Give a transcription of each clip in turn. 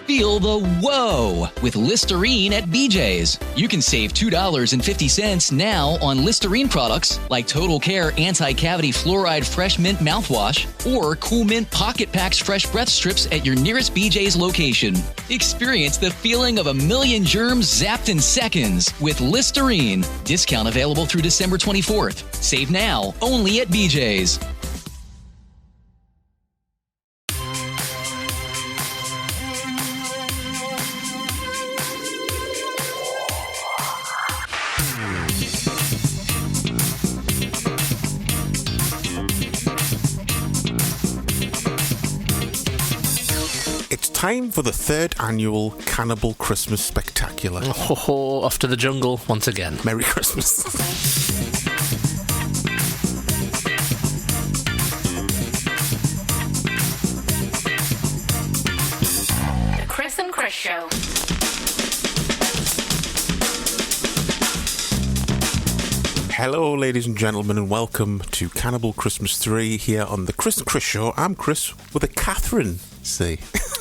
Feel the whoa with Listerine at BJ's. You can save $2.50 now on Listerine products like Total Care Anti-Cavity Fluoride Fresh Mint Mouthwash or Cool Mint Pocket Packs Fresh Breath Strips at your nearest BJ's location. Experience the feeling of a million germs zapped in seconds with Listerine. Discount available through December 24th. Save now, only at BJ's. Time for the third annual Cannibal Christmas Spectacular. Oh, off to the jungle once again. Merry Christmas. The Chris and Chris Show. Hello, ladies and gentlemen, and welcome to Cannibal Christmas 3 here on the Chris and Chris Show. I'm Chris with a Catherine C.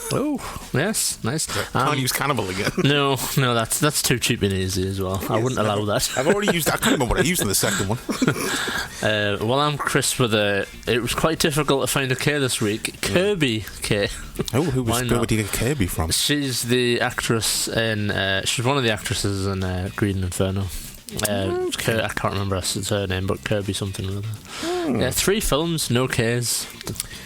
Oh, yes, nice. Can't use Cannibal again. No, that's too cheap and easy as well. Yes, I wouldn't allow that. I've already used that. I can't remember what I used in the second one. Well, I'm Chris with a... It was quite difficult to find a K this week. Kirby K. Oh, where did you get Kirby from? She's the actress in... she's one of the actresses in Green Inferno. I can't remember her name, but Kirby something or other. Yeah, 3 films, no K's.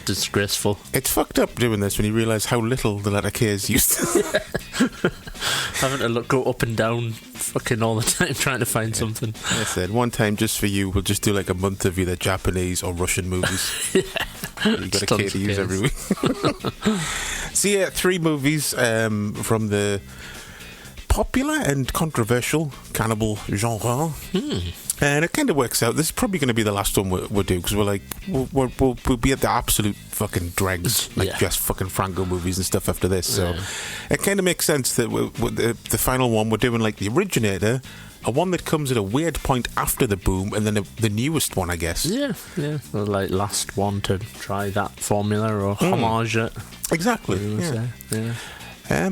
Disgraceful. It's fucked up doing this when you realise how little the letter K is used. Having to go up and down fucking all the time trying to find something. I said, one time just for you, we'll just do like a month of either Japanese or Russian movies. Yeah. You've got a K to use every week. So yeah, 3 movies from the popular and controversial cannibal genre. And it kind of works out. This is probably going to be the last one we'll do, because we'll be at the absolute fucking dregs, just fucking Franco movies and stuff after this. So it kind of makes sense that the final one we're doing like the originator, a one that comes at a weird point after the boom, and then the newest one, I guess. Yeah. The like last one to try that formula or homage it. Exactly. Yeah.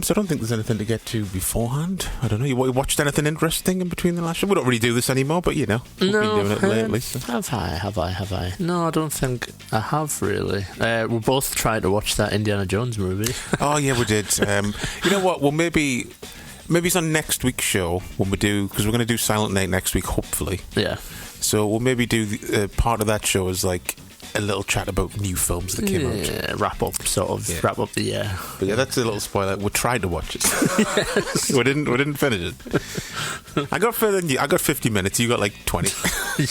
So I don't think there's anything to get to beforehand. I don't know. You watched anything interesting in between the last show? We don't really do this anymore, but we've been doing it lately. So. Have I? No, I don't think I have really. We both tried to watch that Indiana Jones movie. Oh yeah, we did. You know what? Well, maybe it's on next week's show when we do, because we're going to do Silent Night next week, hopefully. Yeah. So we'll maybe do part of that show as like a little chat about new films that came out. Yeah, wrap up the year. But yeah, that's a little spoiler. We tried to watch it. Yes. we didn't finish it. I got further than you. I got 50 minutes. You got like 20.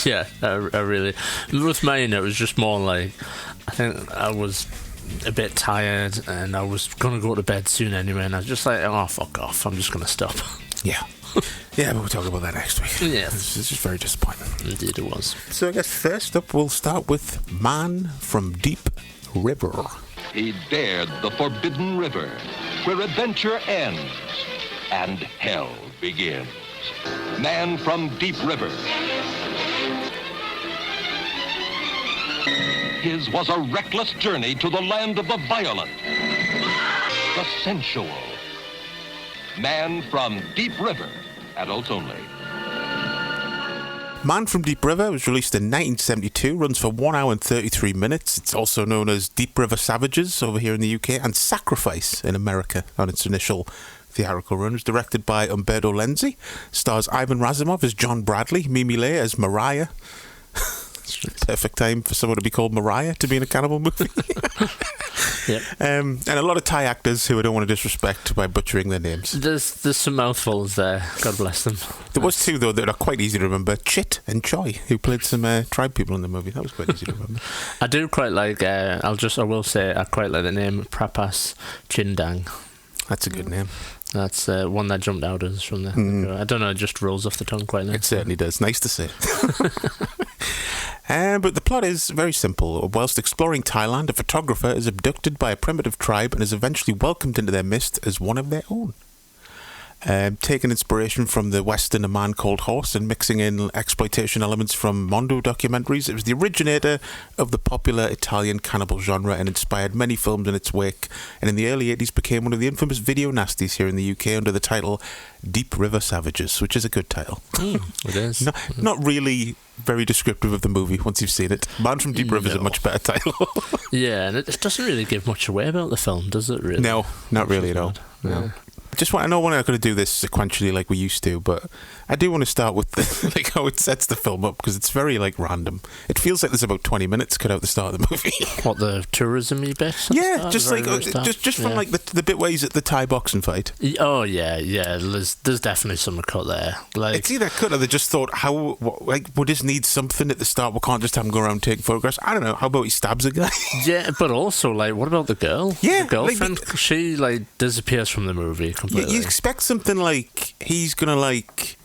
Yeah, I really. With mine, it was just more like, I think I was a bit tired and I was going to go to bed soon anyway, and I was just like, oh, fuck off. I'm just going to stop. Yeah. Yeah, but we'll talk about that next week. Yeah. It's just very disappointing. Indeed it was. So I guess first up we'll start with Man from Deep River. He dared the forbidden river, where adventure ends and hell begins. Man from Deep River. His was a reckless journey to the land of the violent, the sensual. Man from Deep River. Adults only. Man from Deep River was released in 1972, runs for 1 hour and 33 minutes. It's also known as Deep River Savages over here in the UK and Sacrifice in America on its initial theatrical run. It was directed by Umberto Lenzi, stars Ivan Razumov as John Bradley, Mimi Lay as Mariah. Perfect time for someone to be called Mariah to be in a cannibal movie. Yep. And a lot of Thai actors who I don't want to disrespect by butchering their names. There's some mouthfuls there. God bless them. There was 2 though that are quite easy to remember: Chit and Choi, who played some tribe people in the movie. That was quite easy to remember. I do quite like. I will say I quite like the name Prapas Chindang. That's a good name. That's one that jumped out as from the. I don't know. It just rolls off the tongue quite nicely. It certainly does. Nice to say. But the plot is very simple. Whilst exploring Thailand, a photographer is abducted by a primitive tribe and is eventually welcomed into their midst as one of their own. taking inspiration from the Western A Man Called Horse and mixing in exploitation elements from Mondo documentaries. It was the originator of the popular Italian cannibal genre and inspired many films in its wake, and in the early 80s became one of the infamous video nasties here in the UK under the title Deep River Savages, which is a good title. It is. Not really very descriptive of the movie once you've seen it. Man from Deep River is a much better title. Yeah, and it doesn't really give much away about the film, does it, really? No, not really at all. No. I know we're not going to do this sequentially like we used to, but I do want to start with like how it sets the film up, because it's very like random. It feels like there's about 20 minutes cut out the start of the movie. What, the tourism-y bit? Yeah, just from like the bit where he's at the Thai boxing fight. Oh yeah. There's definitely some cut there. Like, it's either cut or they just thought, would this need something at the start? We can't just have him go around taking photographs. I don't know. How about he stabs a guy? Yeah, but also like, what about the girl? Yeah, the girlfriend. She like disappears from the movie completely. You expect something like he's gonna like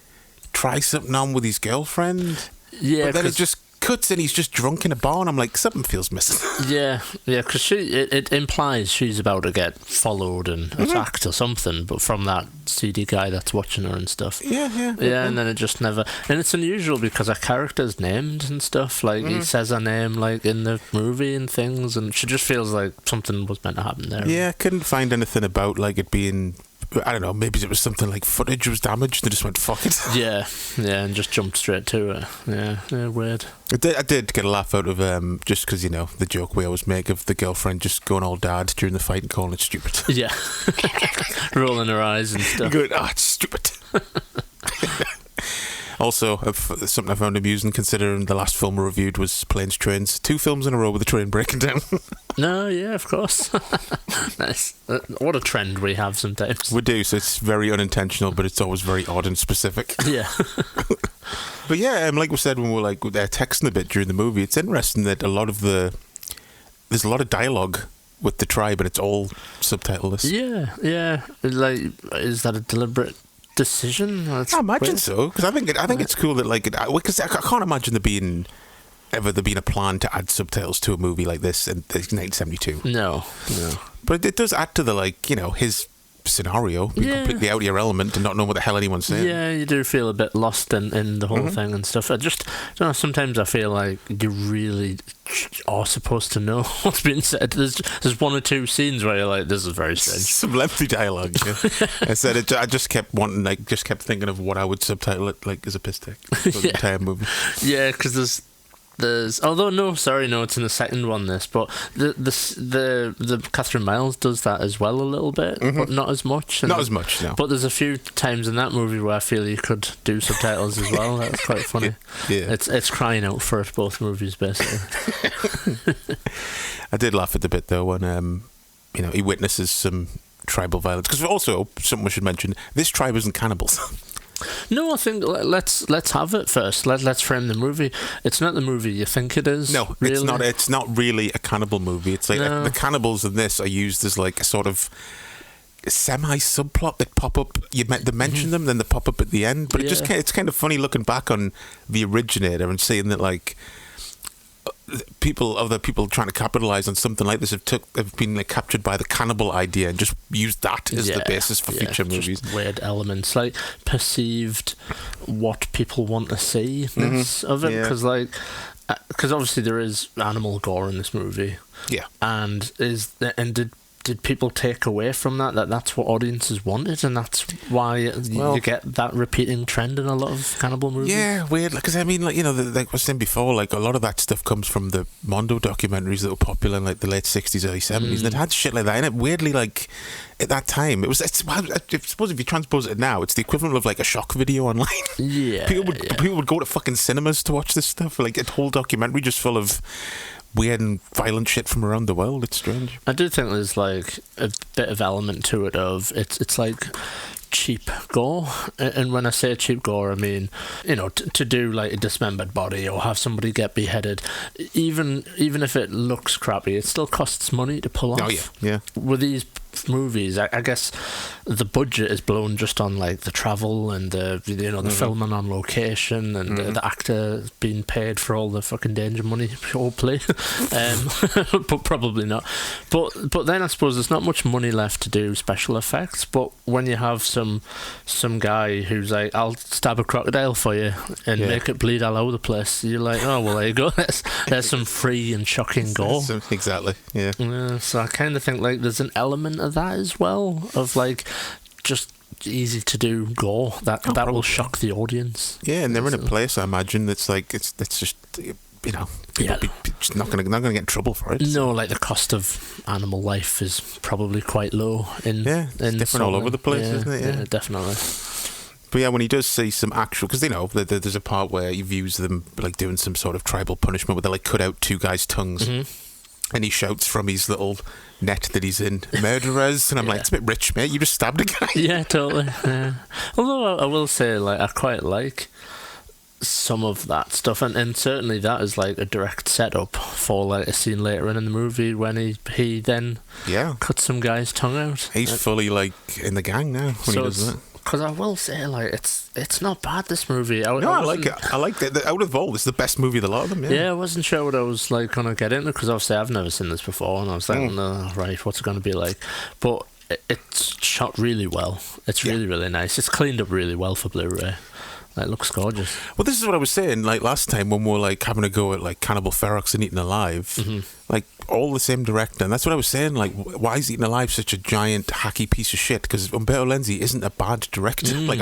try something on with his girlfriend. Yeah, but then it just cuts and he's just drunk in a bar, and I'm like, something feels missing. Yeah, because it implies she's about to get followed and attacked or something, but from that seedy guy that's watching her and stuff. Yeah, and then it just never. And it's unusual because her character's named and stuff. Like he says her name like in the movie and things, and she just feels like something was meant to happen there. Yeah, I couldn't find anything about like it being. I don't know, maybe it was something like footage was damaged. They just went, fuck it. Yeah, and just jumped straight to it. Yeah, weird. I did get a laugh out of just because, the joke we always make of the girlfriend just going all dad during the fight and calling it stupid. Yeah. Rolling her eyes and stuff. Good, it's stupid. Also, something I found amusing considering the last film we reviewed was Planes, Trains. 2 films in a row with the train breaking down. No, yeah, of course. Nice. What a trend we have sometimes. We do, so it's very unintentional, but it's always very odd and specific. Yeah. But yeah, like we said when we were like texting a bit during the movie, it's interesting that there's a lot of dialogue with the tribe, and it's all subtitleless. Yeah. Like, is that a deliberate decision? I imagine so, because I think it's cool that because I can't imagine there being a plan to add subtitles to a movie like this in 1972. No. But it does add to the his scenario being completely out of your element and not knowing what the hell anyone's saying. Yeah, you do feel a bit lost in the whole thing and stuff. I just don't know, sometimes I feel like you really are supposed to know what's being said. There's 1 or 2 scenes where you're like, this is very strange. Some lengthy dialogue. Yeah. I just kept thinking of what I would subtitle it like as a piss take for the entire movie. Yeah, because there's it's in the second one. But the Catherine Miles does that as well a little bit, but not as much. Not as much, no. But there's a few times in that movie where I feel you could do subtitles as well. That's quite funny. Yeah. It's crying out for it, both movies basically. I did laugh at the bit though when he witnesses some tribal violence, because also something we should mention: this tribe isn't cannibals. No, I think let's have it first. Let's frame the movie. It's not the movie you think it is. No, really. It's not. It's not really a cannibal movie. It's like the cannibals in this are used as like a sort of semi-subplot that pop up. They mention them, then they pop up at the end. But it's kind of funny looking back on the originator and seeing that like other people trying to capitalize on something like this have been like captured by the cannibal idea and just used that as the basis for future movies. Weird elements, like perceived what people want to see of it, because obviously there is animal gore in this movie. Yeah, and did people take away from that's what audiences wanted, and that's why you get that repeating trend in a lot of cannibal movies? Yeah, weird, because I mean, like I was saying before, like a lot of that stuff comes from the Mondo documentaries that were popular in like the late 60s, early 70s, and it had shit like that in it. Weirdly, like at that time, I suppose if you transpose it now, it's the equivalent of like a shock video online. Yeah, people would go to fucking cinemas to watch this stuff, like a whole documentary just full of weird and violent shit from around the world. It's strange. I do think there's like a bit of element to it of it's like cheap gore, and when I say cheap gore, I mean to do like a dismembered body or have somebody get beheaded, even if it looks crappy, it still costs money to pull off. Oh yeah. With these movies, I guess the budget is blown just on like the travel and the filming on location and the actor being paid for all the fucking danger money, hopefully. But probably not. But then I suppose there's not much money left to do special effects. But when you have some guy who's like, I'll stab a crocodile for you and make it bleed all over the place, you're like, oh well, there you go. There's some free and shocking gore. Exactly. Yeah. So I kind of think like there's an element of that as well, of like just easy to do gore that will shock the audience. Yeah, and they're in a place, I imagine, that's like it's just, people just not gonna get in trouble for it. No, like the cost of animal life is probably quite low in different all over the place, isn't it? Yeah, definitely. But yeah, when he does see some actual, because there's a part where he views them like doing some sort of tribal punishment where they like cut out two guys' tongues, and he shouts from his little net that he's in, "Murderers!" And I'm like, it's a bit rich, mate. You just stabbed a guy. Yeah, totally. Yeah. Although I will say, like, I quite like some of that stuff, and certainly that is like a direct setup for like a scene later in the movie when he then cuts some guy's tongue out. He's fully like in the gang now when he does that. Because I will say, like, it's not bad, this movie. I like it. I like it. Out of all, it's the best movie of the lot of them. Yeah, I wasn't sure what I was like gonna get into, because obviously I've never seen this before, and I was like, no, right, what's it gonna be like? But it's shot really well. It's really, really nice. It's cleaned up really well for Blu-ray. It looks gorgeous. Well, this is what I was saying, like, last time when we were, like, having a go at, like, Cannibal Ferox and Eaten Alive. Like, all the same director. And that's what I was saying, like, why is Eaten Alive such a giant, hacky piece of shit? Because Umberto Lenzi isn't a bad director. Like,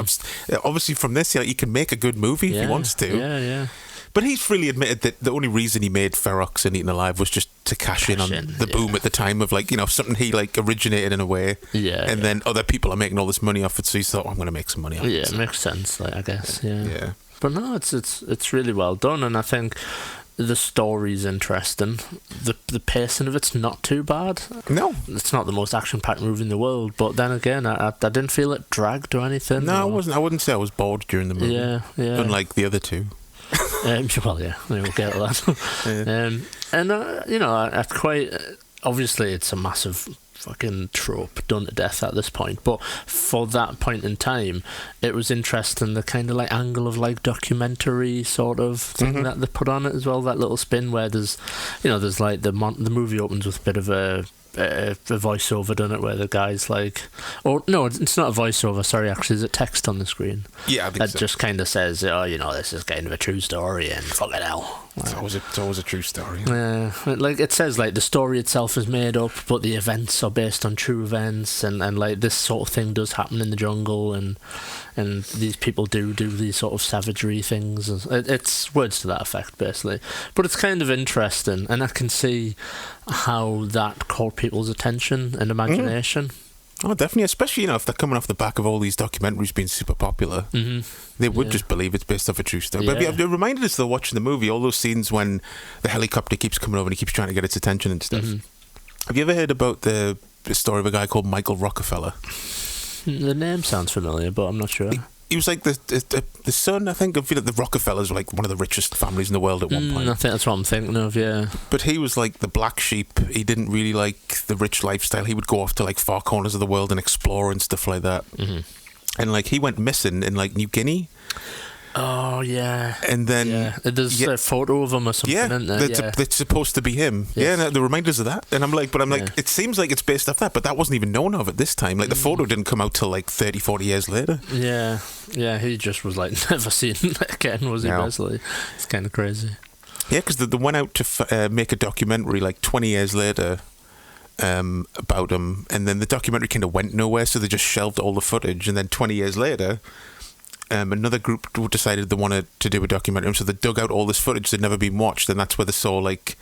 obviously from this, he can make a good movie if he wants to. Yeah. But he's freely admitted that the only reason he made Ferox and Eaten Alive was just to cash in on the boom at the time of, like, something he, like, originated in a way. And then other people are making all this money off it, so he thought, I'm going to make some money off it. Yeah, it makes sense, like, I guess, Yeah. But no, it's really well done, and I think the story's interesting. The pacing of it's not too bad. No. It's not the most action-packed movie in the world, but then again, I didn't feel it dragged or anything. No, I wouldn't say I was bored during the movie. Yeah. Unlike the other two. Well, yeah, we'll get to that. I quite obviously it's a massive fucking trope done to death at this point, but for that point in time, it was interesting, the kind of like angle of like documentary sort of thing that they put on it as well. That little spin where there's like the movie opens with a bit of a voiceover done it, where the guy's like, or no, it's not a voiceover, sorry, actually there's a text on the screen that just kind of says, this is kind of a true story and fucking hell. It's always a true story. Yeah, like it says, like the story itself is made up, but the events are based on true events, and like this sort of thing does happen in the jungle, and these people do these sort of savagery things. It's words to that effect, basically. But it's kind of interesting, and I can see how that caught people's attention and imagination. Oh, definitely, especially, if they're coming off the back of all these documentaries being super popular, they would just believe it's based off a true story. But it reminded us, though, watching the movie, all those scenes when the helicopter keeps coming over and he keeps trying to get its attention and stuff. Have you ever heard about the story of a guy called Michael Rockefeller? The name sounds familiar, but I'm not sure. He was like the son, I think, of the Rockefellers were like one of the richest families in the world at one point. I think that's what I'm thinking of, yeah. But he was like the black sheep. He didn't really like the rich lifestyle. He would go off to like far corners of the world and explore and stuff like that. And like he went missing in like New Guinea. Oh, yeah. And then there's a photo of him or something, isn't there? That's supposed to be him. Yes. Yeah, the reminders of that. And I'm like, it seems like it's based off that, but that wasn't even known of at this time. Like, the photo didn't come out till like 30, 40 years later. Yeah, he just was like never seen again, was he, basically? It's kind of crazy. Yeah, because they went out to make a documentary like 20 years later about him, and then the documentary kind of went nowhere, so they just shelved all the footage, and then 20 years later... another group decided they wanted to do a documentary, so they dug out all this footage that'd never been watched, and that's where they saw like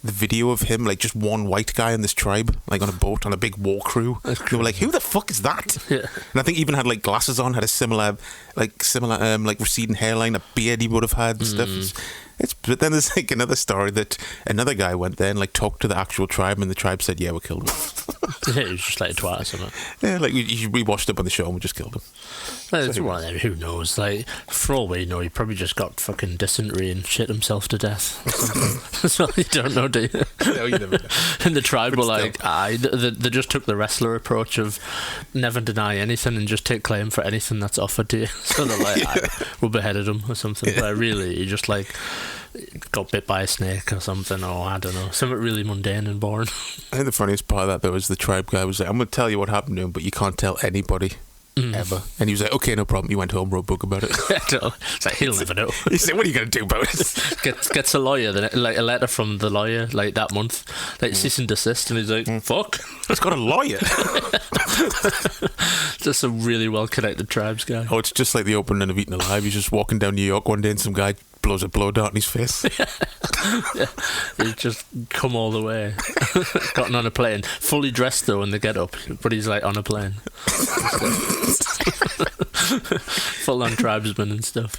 the video of him, like just one white guy in this tribe, like on a boat on a big war crew. They were like, "Who the fuck is that?" Yeah. And I think he even had like glasses on, had a similar receding hairline, a beard he would have had and stuff. But then there's like another story that another guy went there and like talked to the actual tribe, and the tribe said, "Yeah, we killed him." Yeah, he was just like a twat or something. Yeah, like we washed up on the show and we just killed him. Well, it's one of them, who knows? Like, for all we know, he probably just got fucking dysentery and shit himself to death. That's all you don't know, do you? No, you never know. And the tribe were like, they just took the wrestler approach of never deny anything and just take claim for anything that's offered to you. So they're like, we'll beheaded him or something. Yeah. But really, he just like got bit by a snake or something, or I don't know, something really mundane and boring. I think the funniest part of that though is the tribe guy was like, "I'm going to tell you what happened to him, but you can't tell anybody." Ever. And he was like, "Okay, no problem." He went home, wrote a book about it. It's like, he'll never know. He said, "What are you going to do about it?" Gets a lawyer, like a letter from the lawyer, like that month, like cease and desist, and he's like, "Fuck." He's got a lawyer. Just a really well-connected tribes guy. Oh, it's just like the opening of Eaten Alive. He's just walking down New York one day and some guy blows a blow dart in his face. Yeah. He's just come all the way. Gotten on a plane. Fully dressed though when they get up, but he's like on a plane. Full on tribesman and stuff.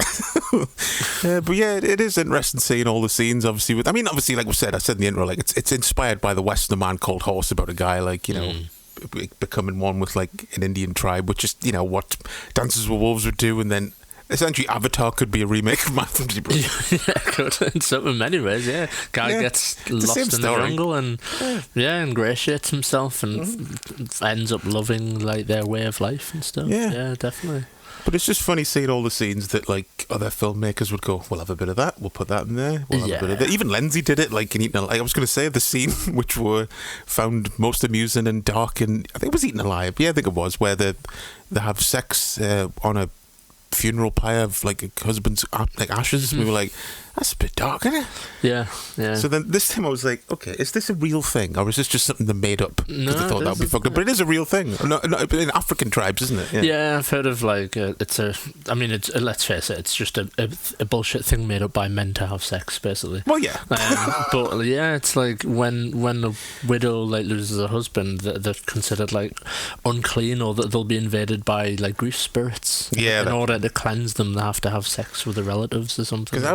But yeah, it is interesting seeing all the scenes, obviously. Obviously, like I said in the intro, like it's inspired by the Western Man Called Horse, about a guy like, you know, becoming one with like an Indian tribe, which is, you know, what Dances with Wolves would do, and then essentially Avatar could be a remake of Man from Deep River. Yeah, could in many ways. Yeah, guy gets lost in the jungle and ingratiates himself and ends up loving like their way of life and stuff. Yeah, definitely. But it's just funny seeing all the scenes that like other filmmakers would go, "We'll have a bit of that, we'll put that in there, we'll have a bit of that." Even Lindsay did it, like in Eaten Alive. I was going to say the scene which were found most amusing and dark, and I think it was Eaten Alive. Yeah, I think it was, where they have sex on a funeral pyre of like a husband's like ashes. We were like, "That's a bit dark, isn't it?" Yeah. So then this time I was like, "Okay, is this a real thing, or is this just something they made up?" No, they thought that would be fucked up. But it is a real thing. No, in African tribes, isn't it? Yeah, I've heard of like it's let's face it, it's just a bullshit thing made up by men to have sex, basically. Well, yeah. But yeah, it's like when a widow like loses a husband, they're considered like unclean, or that they'll be invaded by like grief spirits. Yeah. In order to cleanse them, they have to have sex with their relatives or something. Because I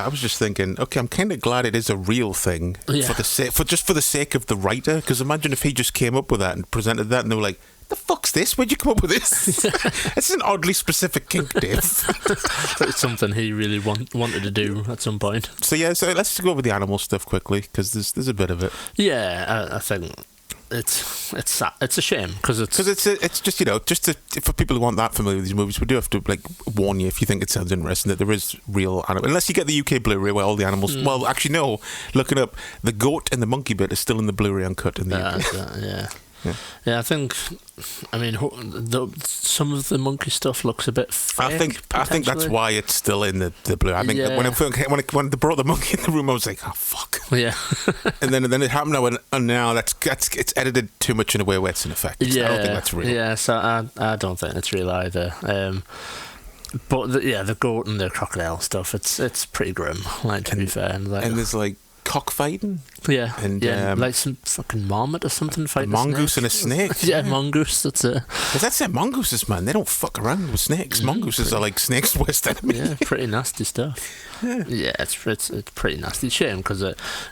was just thinking, okay, I'm kind of glad it is a real thing for the sake of the writer. Because imagine if he just came up with that and presented that, and they were like, "The fuck's this? Where'd you come up with this?" It's an oddly specific kink, Dave. It's something he really wanted to do at some point. So let's go over the animal stuff quickly, because there's a bit of it. Yeah, I think it's a shame because it's just, you know, for people who aren't that familiar with these movies, we do have to like warn you if you think it sounds interesting that there is real animal, unless you get the UK Blu-ray where all the animals. Well, actually no, looking up, the goat and the monkey bit is still in the Blu-ray uncut in the UK. Yeah, I think. I mean, some of the monkey stuff looks a bit fake. I think that's why it's still in the Blu-ray. I think that when they brought the monkey in the room, I was like, "Oh fuck!" Yeah. and then it happened now, and now it's edited too much in a way where it's an effect. Yeah, I don't think that's real. Yeah, so I don't think it's real either. But the goat and the crocodile stuff, it's pretty grim. Like, to be fair, and there's like cockfighting. Yeah, and like some fucking marmot or something fighting a mongoose and a snake. Yeah, mongoose. That's it. Because that's it. Mongooses, man, they don't fuck around with snakes. Mongooses are like snakes' worst enemy. Yeah, pretty nasty stuff. Yeah, it's pretty nasty. Shame because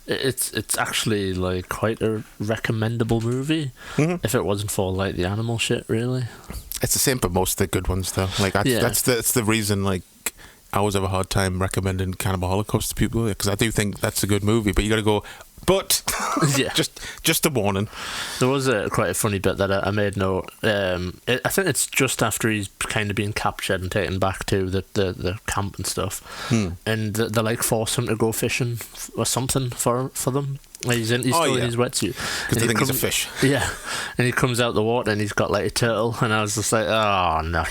it's actually like quite a recommendable movie if it wasn't for like the animal shit. Really, it's the same for most of the good ones though. Like that's the reason like I always have a hard time recommending Cannibal Holocaust to people, because I do think that's a good movie, but you got to go. But just a warning. There was quite a funny bit that I made note. I think it's just after he's kind of being captured and taken back to the camp and stuff, and they like force him to go fishing or something for them. He's still in his wetsuit because they think he's a fish. Yeah, and he comes out the water and he's got like a turtle, and I was just like, "Oh no!"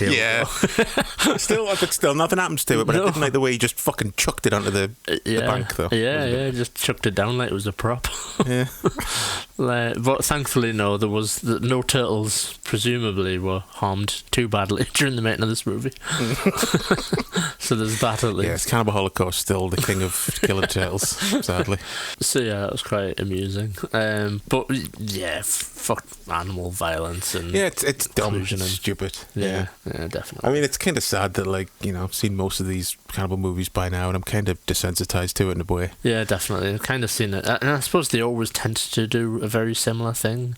Still, nothing happens to it, but I didn't like the way he just fucking chucked it onto the bank though. Yeah, just chucked it down like it was a prop. Yeah, but thankfully, no, there was no turtles. Presumably, were harmed too badly during the making of this movie. So there's that at least. Yeah, it's Cannibal Holocaust still the king of killer turtles, sadly. So yeah, that was quite quite amusing. But yeah, fuck animal violence and it's dumb and inclusion and- stupid. Yeah, definitely. I mean, it's kind of sad that, like, you know, I've seen most of these cannibal movies by now, and I'm kind of desensitized to it in a way. Yeah, definitely. I've kind of seen it. And I suppose they always tend to do a very similar thing.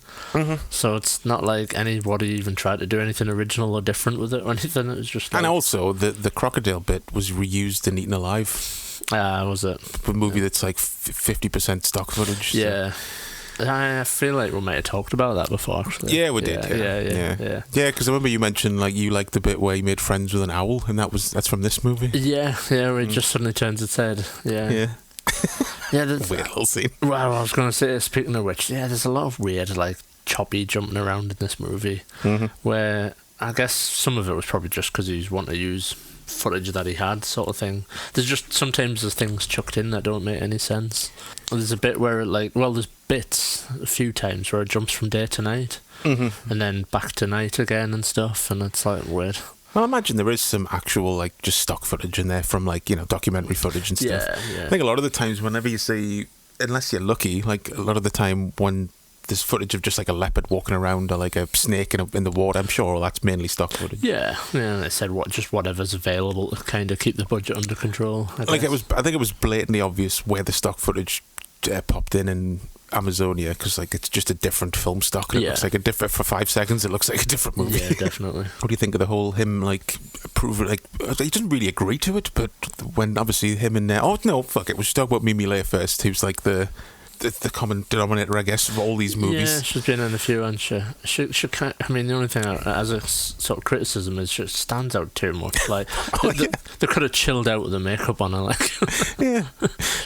So it's not like anybody even tried to do anything original or different with it or anything. It was just like... And also, the crocodile bit was reused in Eaten Alive. was it? A movie that's like 50% stock footage. So. Yeah. I feel like we might have talked about that before, actually. Yeah, we did. Yeah, because I remember you mentioned, like, you liked the bit where he made friends with an owl, and that's from this movie. Yeah, where it just suddenly turns its head. Yeah. Weird little scene. Well, I was going to say, speaking of which, there's a lot of weird, like, choppy jumping around in this movie, where I guess some of it was probably just because he's wanting to use footage that he had, sort of thing. Sometimes there's things chucked in that don't make any sense. There's a bit where there's bits a few times where it jumps from day to night, and then back to night again and stuff, and it's like weird. Well, I imagine there is some actual, like, just stock footage in there from, like, you know, documentary footage and stuff. Yeah. I think a lot of the times, whenever you see, unless you're lucky, like, a lot of the time when there's footage of just, like, a leopard walking around or, like, a snake in the water, I'm sure that's mainly stock footage. Yeah. They said just whatever's available to kind of keep the budget under control. I think it was blatantly obvious where the stock footage popped in Amazonia, because, like, it's just a different film stock. And it looks like for 5 seconds, it looks like a different movie. Yeah, definitely. What do you think of the whole him, like, he doesn't really agree to it, but when obviously him and we'll just talk about Mimi Leigh first, who's like the common denominator, I guess, of all these movies. Yeah, she's been in a few, hasn't she? She can't, I mean, the only thing as a sort of criticism is she stands out too much. Like, they could have chilled out with the makeup on her. Like, yeah,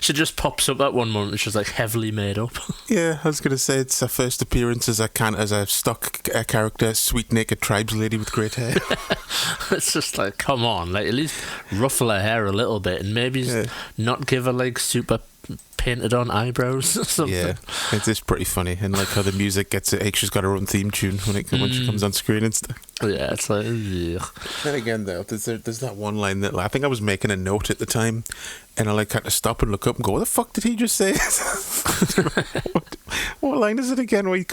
she just pops up at one moment and she's like heavily made up. Yeah, I was gonna say it's her first appearance as a stock character, sweet naked tribes lady with great hair. It's just like, come on, like, at least ruffle her hair a little bit and maybe not give her like super painted on eyebrows or something. Yeah, it is pretty funny, and like how the music gets it. She's got her own theme tune when she comes on screen and stuff. Yeah, it's like. Ugh. Then again, though, there's that one line that, like, I think I was making a note at the time, and I like had to stop and look up and go, "What the fuck did he just say?" what line is it again? Where he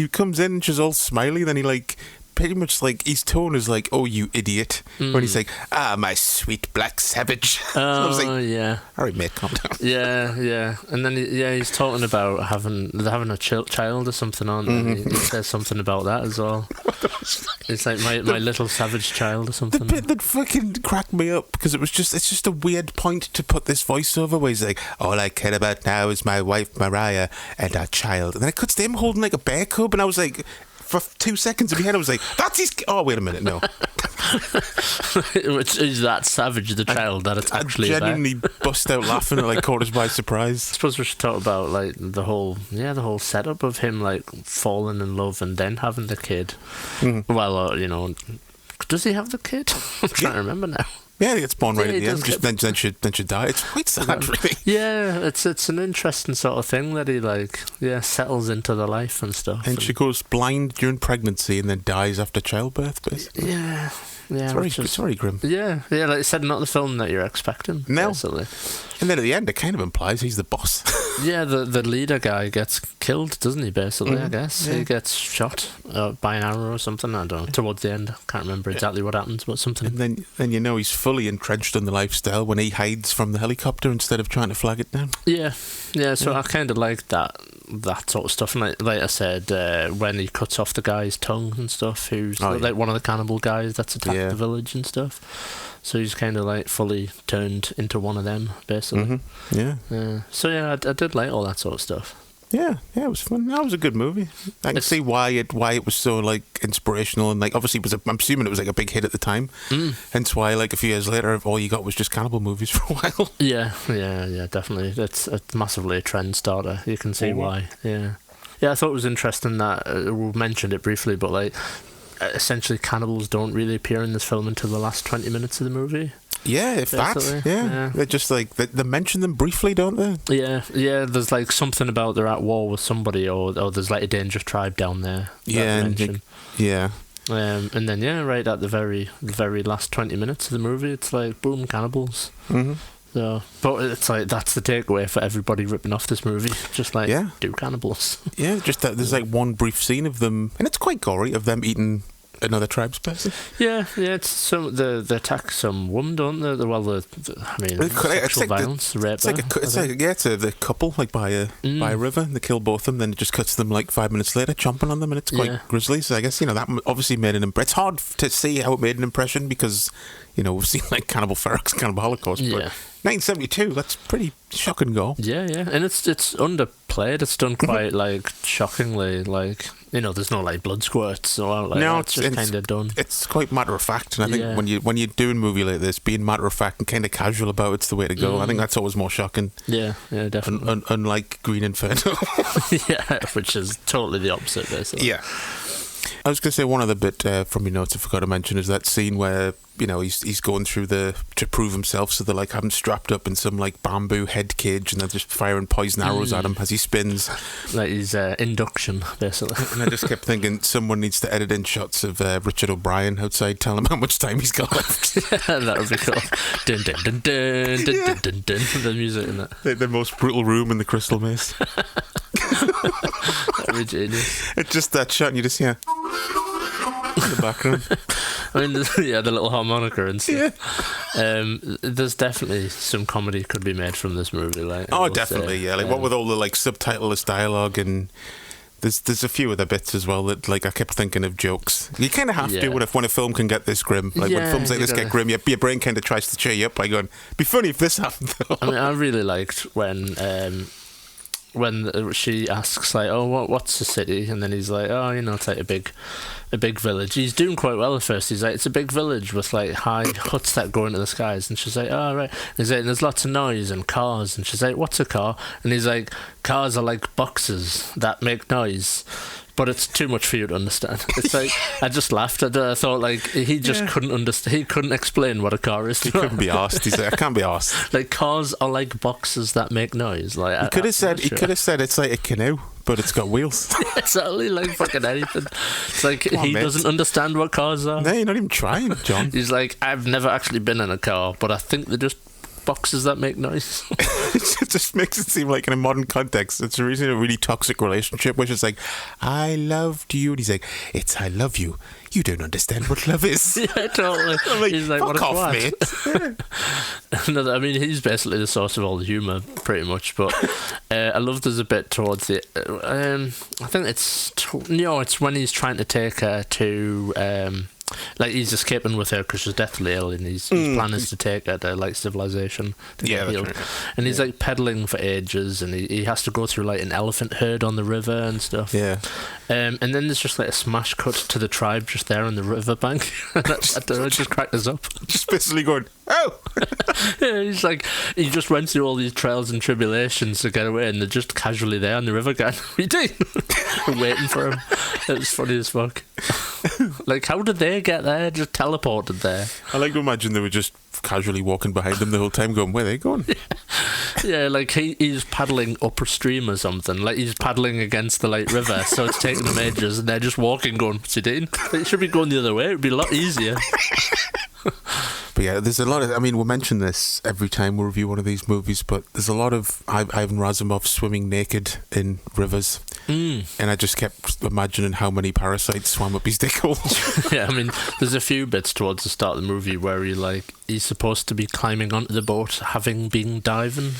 comes in and she's all smiley, then he like. Pretty much like his tone is like, "Oh, you idiot," when he's like, "Ah, my sweet black savage." Oh, I was like, yeah. All right, mate, calm down. Yeah, and then he's talking about having a child or something on, and he says something about that as well. It's like my little savage child or something. The bit that fucking cracked me up because it's just a weird point to put this voiceover where he's like, "All I care about now is my wife Mariah and our child," and then it cuts to him holding like a bear cub, and I was like. For 2 seconds in my head, I was like, "That's his." Oh, wait a minute, no. Which is that savage, the child, that it's actually I genuinely bust out laughing at like caught us by surprise. I suppose we should talk about like the whole setup of him like falling in love and then having the kid. Well, does he have the kid? I'm trying to remember now. Yeah, he gets born right at the end. Then she died. It's quite sad, really. Yeah, it's an interesting sort of thing that he settles into the life and stuff. And she goes blind during pregnancy and then dies after childbirth, basically. Yeah. It's very grim. Yeah, like I said, not the film that you're expecting. No. Basically. And then at the end, it kind of implies he's the boss. Yeah, the leader guy gets killed, doesn't he, basically, I guess? Yeah. He gets shot by an arrow or something, I don't know, towards the end. I can't remember exactly what happens, but something. And then he's fully entrenched in the lifestyle when he hides from the helicopter instead of trying to flag it down. Yeah, so I kind of like that sort of stuff. And like I said, when he cuts off the guy's tongue and stuff, who's like one of the cannibal guys that's attacked the village and stuff. So he's kind of like fully turned into one of them, basically. So yeah, I did like all that sort of stuff. Yeah, it was fun. That was a good movie. I can see why it was so like inspirational, and like obviously I'm assuming it was like a big hit at the time. Hence why like a few years later, all you got was just cannibal movies for a while. Yeah, definitely. It's massively a trend starter. You can see why. Yeah, I thought it was interesting that we mentioned it briefly, but like essentially cannibals don't really appear in this film until the last 20 minutes of the movie. Yeah, if that. Yeah. They're just like they mention them briefly, don't they? Yeah. There's like something about they're at war with somebody, or there's like a dangerous tribe down there. And then right at the very last 20 minutes of the movie, it's like boom, cannibals. So, but it's like that's the takeaway for everybody ripping off this movie. Just like do cannibals. Yeah, just that there's like one brief scene of them, and it's quite gory, of them eating another tribesperson. Yeah. It's some they attack some woman, don't they? Sexual violence, rape. It's the couple like by a river, and they kill both of them. Then it just cuts them like 5 minutes later, chomping on them, and it's quite grisly. So I guess that obviously made an impression. It's hard to see how it made an impression because we've seen like Cannibal Ferox, Cannibal Holocaust, but 1972, that's pretty shocking goal. Yeah, and it's underplayed. It's done quite like shockingly, like there's no like blood squirts or like no, it's just kind of done. It's quite matter of fact, and I think when you're doing a movie like this, being matter of fact and kind of casual about it's the way to go. I think that's always more shocking. Yeah, definitely. Unlike Green Inferno, which is totally the opposite, basically. Yeah. I was going to say one other bit from your notes I forgot to mention is that scene where he's going through to prove himself, so they're like have him strapped up in some like bamboo head cage and they're just firing poison arrows at him as he spins, like his induction basically. And I just kept thinking someone needs to edit in shots of Richard O'Brien outside telling him how much time he's got left. That would be cool. Dun, dun, dun, dun, dun, dun, dun, dun, the music in that. The most brutal room in the Crystal Maze. That would be genius. It's just that shot and you just hear in the background. I mean, the little harmonica and stuff. Yeah. There's definitely some comedy could be made from this movie. Definitely, yeah. Like what with all the like subtitleless dialogue, and there's a few other bits as well that like I kept thinking of jokes. You kind of have to when a film can get this grim. Like when films like this get grim, your brain kind of tries to cheer you up by going, "It'd be funny if this happened." Though. I mean, I really liked when she asks like, "Oh, what's the city?" and then he's like, "Oh, it's like a big village." He's doing quite well at first. He's like, "It's a big village with like high huts that go into the skies." And she's like, "Oh, right." And he's like, "There's lots of noise and cars." And she's like, "What's a car?" And he's like, "Cars are like boxes that make noise." But it's too much for you to understand. It's like I just laughed at it. I thought like he just couldn't understand. He couldn't explain what a car is. He couldn't be asked. He's like, I can't be asked. Like cars are like boxes that make noise. Like he could have said it's like a canoe, but it's got wheels. Exactly, like fucking anything. It's like he doesn't understand what cars are. No, you're not even trying, John. He's like, I've never actually been in a car, but I think they're just boxes that make noise. It just makes it seem like in a modern context it's a really toxic relationship, which is like, I loved you, and he's like, it's I love you. You don't understand what love is. Yeah, totally. Like, he's like, fuck what off, mate. No, I mean, he's basically the source of all the humour, pretty much. But I love there's a bit towards the. I think it's when he's trying to take her to. Like he's escaping with her because she's deathly ill, and his plan is to take her to like civilization to get healed. Right. And he's like pedaling for ages, and he has to go through like an elephant herd on the river and stuff. Yeah. And then there's just like a smash cut to the tribe just there on the riverbank. I don't know, it just cracked us up. Just basically going, oh. Yeah, he's like, he just went through all these trials and tribulations to get away, and they're just casually there on the river going, what are you doing? Waiting for him. It was funny as fuck. Like, how did they get there? Just teleported there. I like to imagine they were just casually walking behind them the whole time going, where are they going? Yeah, like he's paddling upstream or something. Like he's paddling against the like river, so it's taking them ages, and they're just walking going, what's he doing? It should be going the other way. It'd be a lot easier. But yeah, there's a lot of, I mean, we'll mention this every time we review one of these movies, but there's a lot of Ivan Razumov swimming naked in rivers. And I just kept imagining how many parasites swam up his dick hole. Yeah, I mean, there's a few bits towards the start of the movie where he's supposed to be climbing onto the boat having been diving,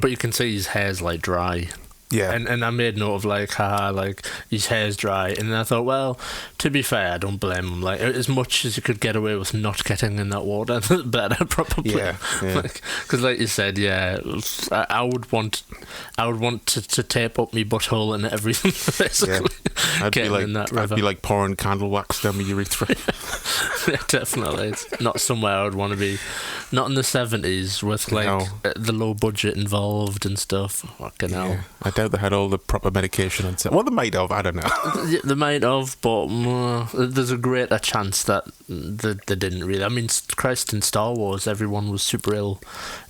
but you can see his hair's like dry. Yeah. And I made note of like, haha, like his hair's dry, and I thought, well, to be fair, I don't blame him. Like as much as you could get away with not getting in that water, the better, probably. Yeah. Because like you said, yeah, I would want to tape up my butthole and everything. Basically, yeah. I'd be like pouring candle wax down my urethra. Yeah, definitely, it's not somewhere I would want to be. Not in the 70s with like the low budget involved and stuff. Fucking hell. Yeah. I doubt they had all the proper medication on set. Well, they might have, I don't know. Yeah, they might have, but there's a greater chance that they didn't really. I mean, Christ, in Star Wars, everyone was super ill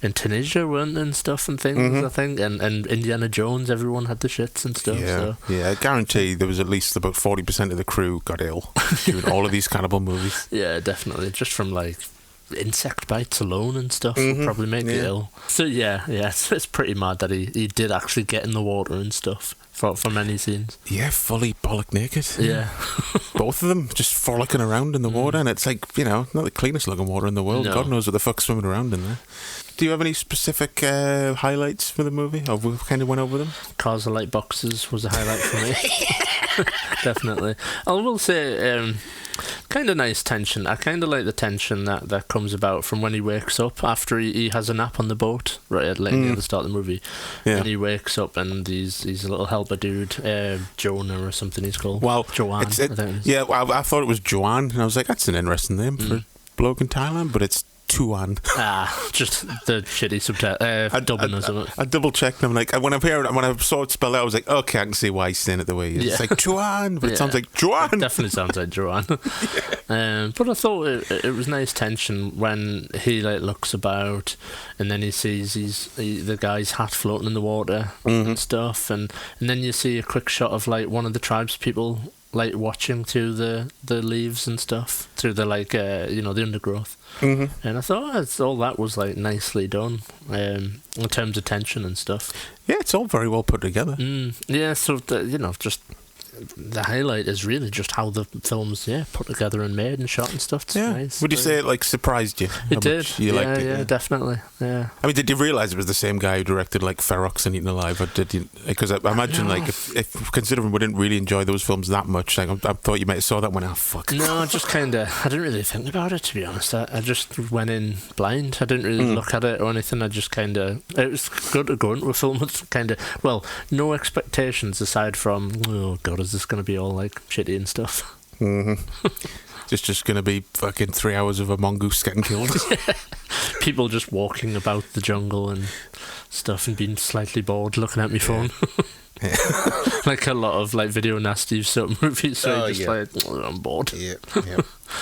in Tunisia, weren't they, and stuff and things, I think. And Indiana Jones, everyone had the shits and stuff. Yeah, so. Yeah, I guarantee there was at least about 40% of the crew got ill during all of these cannibal movies. Yeah, definitely. Just from like insect bites alone and stuff would probably make you ill. So it's pretty mad that he did actually get in the water and stuff for many scenes. Yeah, fully bollock naked. Yeah. Both of them just frolicking around in the water, and it's like, not the cleanest looking water in the world. No. God knows what the fuck's swimming around in there. Do you have any specific highlights for the movie? Or we kind of went over them? Cars are like boxes was a highlight for me. Definitely. I will say, kind of nice tension. I kind of like the tension that comes about from when he wakes up after he has a nap on the boat, right at the start of the movie. Yeah. And he wakes up and he's a little helper dude, Jonah or something he's called. Well, Joanne. I thought it was Joanne, and I was like, that's an interesting name for a bloke in Thailand, but it's Tuan. Just the shitty dubbing or something. I double checked them. Like when I saw it spelled out, I was like, okay, I can see why he's saying it the way he is. It's like Tuan, but it sounds like Joanne. It definitely sounds like Joanne. But I thought it was nice tension when he looks about, and then he sees the guy's hat floating in the water and stuff, and then you see a quick shot of one of the tribes people watching through the leaves and stuff, through the the undergrowth. And I thought all that was nicely done in terms of tension and stuff. Yeah, it's all very well put together. Yeah, so just the highlight is really just how the film's put together and made and shot and stuff. It's nice. Would you say it surprised you? It did. You liked it? Yeah, definitely. Yeah. I mean, did you realise it was the same guy who directed Ferox and Eaten Alive, or did you? Because I imagine if considering we didn't really enjoy those films that much, I thought you might have saw that one. Oh fuck. No, just kind of. I didn't really think about it, to be honest. I just went in blind. I didn't really look at it or anything. I just kind of. It was good to go into a film with no expectations aside from, oh god, is this going to be all shitty and stuff? Just going to be fucking 3 hours of a mongoose getting killed. People just walking about the jungle and stuff and being slightly bored looking at my phone. Like a lot of video nasty sort of movies, so I'm bored.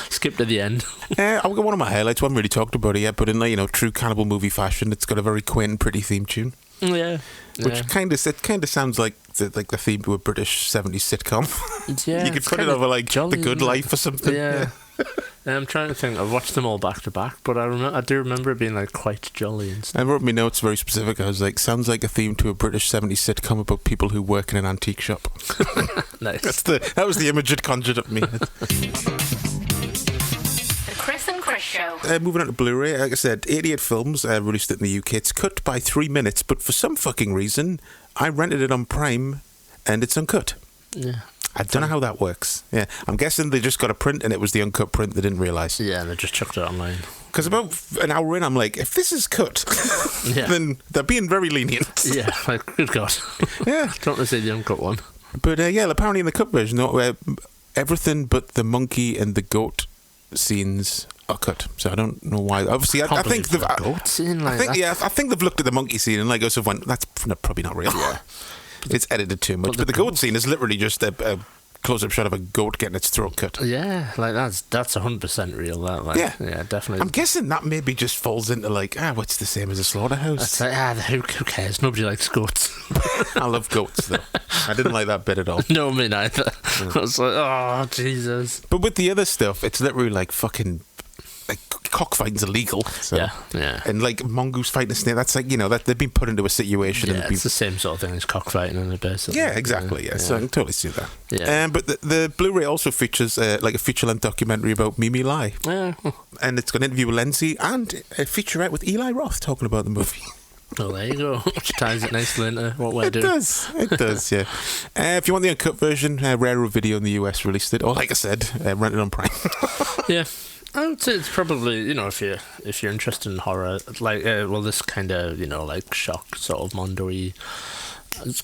Skip to the end. I've got one of my highlights. We haven't really talked about it yet, but in true Cannibal movie fashion, it's got a very quaint and pretty theme tune. Yeah. Which kind of sounds like the theme to a British 70s sitcom. Yeah, you could put it over jolly, The Good Life or something. Yeah. I'm trying to think. I've watched them all back to back, but I do remember it being quite jolly and stuff. I wrote my notes very specific. I was like, sounds like a theme to a British 70s sitcom about people who work in an antique shop. Nice. That was the image it conjured up in my head. Chris and Chris Show. Moving on to Blu-ray, like I said, 88 films released it in the UK. It's cut by 3 minutes, but for some fucking reason, I rented it on Prime, and it's uncut. Yeah. I don't know how that works. Yeah, I'm guessing they just got a print, and it was the uncut print they didn't realise. Yeah, they just chucked it online. Because about an hour in, I'm like, if this is cut, then they're being very lenient. Yeah, good God. Yeah. Don't want to say the uncut one. But apparently in the cut version, everything but the monkey and the goat scenes are cut. So I don't know why. Obviously, I think they've goat scene I think they've looked at the monkey scene and also went, that's probably not real. Yeah. It's edited too much. But the goat scene is literally just a close-up shot of a goat getting its throat cut. Yeah, that's 100% real. Yeah, definitely. I'm guessing that maybe just falls into what's the same as a slaughterhouse? Who cares? Nobody likes goats. I love goats though. I didn't like that bit at all. No, me neither. I was like, oh Jesus. But with the other stuff, it's literally fucking. Cockfighting's illegal. So. Yeah. And mongoose fighting a snake, that's that they've been put into a situation. Yeah, it's the same sort of thing as cockfighting in a bit. Yeah, exactly. Yeah. So I can totally see that. Yeah. But the Blu-ray also features a feature-length documentary about Mimi Lai. Yeah. And it's got an interview with Lindsay and a featurette with Eli Roth talking about the movie. Oh, there you go. Which ties it nicely into what we're doing. It does, yeah. If you want the uncut version, Raro Video in the US released it. Or like I said, rent it on Prime. Yeah. I would say it's probably, if you're interested in horror, this kind of, shock sort of Mondo-y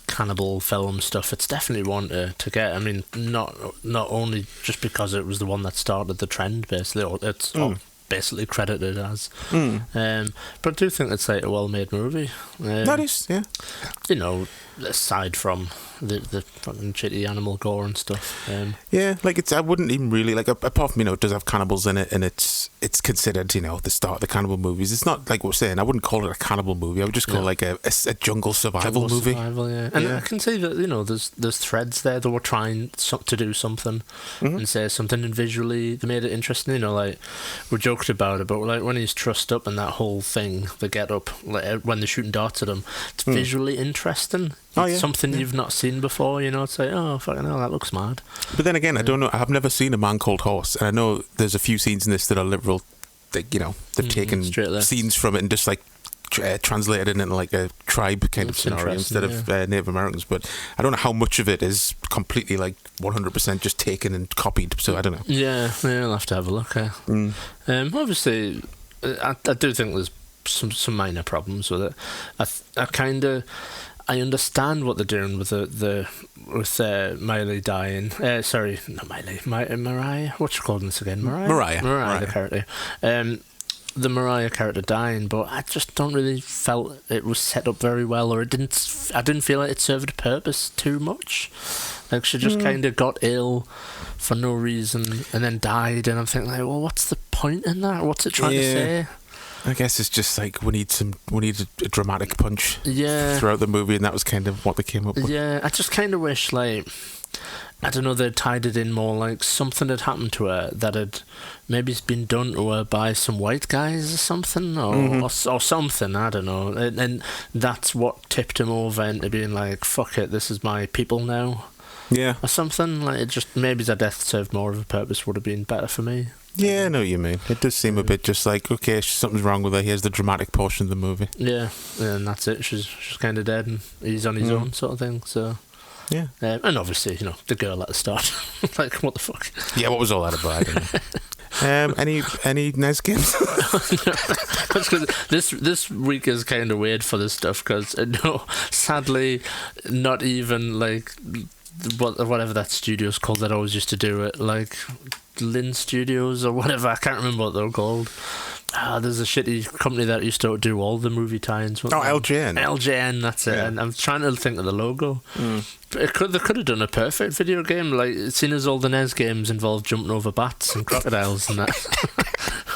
cannibal film stuff, it's definitely one to get. I mean, not only just because it was the one that started the trend, basically, it's all basically credited as. But I do think it's a well-made movie. That is, yeah. Aside from the fucking shitty animal gore and stuff. I wouldn't even really apart from it does have cannibals in it, and it's considered the start of the cannibal movies. It's not like we're saying. I wouldn't call it a cannibal movie. I would just call it a jungle survival movie. And I can see that there's threads there that were trying to do something and say something, and visually they made it interesting. With Joe joked about it, but like when he's trussed up and that whole thing, the get up, like, when they're shooting darts at him, it's visually interesting. It's something you've not seen before, you know. It's like, oh, fucking hell, that looks mad. But then again, I don't know. I've never seen A Man Called Horse, and I know there's a few scenes in this that are literal. You know, they've taken scenes from it and just like translated it into like a tribe kind of scenario instead of Native Americans. But I don't know how much of it is completely like 100% just taken and copied. So I don't know. Yeah, I'll have to have a look. Obviously, I do think there's some minor problems with it. I understand what they're doing with with Miley dying. Sorry, not Miley. Mariah. What you calling this again? Mariah, the character. The Mariah character dying, but I just don't really felt it was set up very well, or I didn't feel like it served a purpose too much. Like she just kind of got ill for no reason and then died, and I'm thinking like, well, what's the point in that? What's it trying to say? I guess it's just like we need a dramatic punch throughout the movie, and that was kind of what they came up with. Yeah, I just kind of wish, like, I don't know, they'd tied it in more, like something had happened to her that had maybe been done to her by some white guys or something, or something, I don't know. And that's what tipped him over into being like, fuck it, this is my people now. Yeah. Or something. Like, it just, maybe the death served more of a purpose, would have been better for me. Yeah, I know what you mean. It does seem a bit just like, okay, something's wrong with her, here's the dramatic portion of the movie. Yeah, and that's it. She's kind of dead and he's on his own sort of thing, so... Yeah. And obviously, you know, the girl at the start. Like, what the fuck? Yeah, what was all that about? I don't know. Any NES games? this week is kind of weird for this stuff because, no, sadly, not even, like... whatever that studio's called that always used to do it, like Lynn Studios or whatever, I can't remember what they're called. There's a shitty company that used to do all the movie tie-ins. LJN. LJN, that's it. And I'm trying to think of the logo. They could have done a perfect video game, like, seeing as all the NES games involve jumping over bats and crocodiles and that.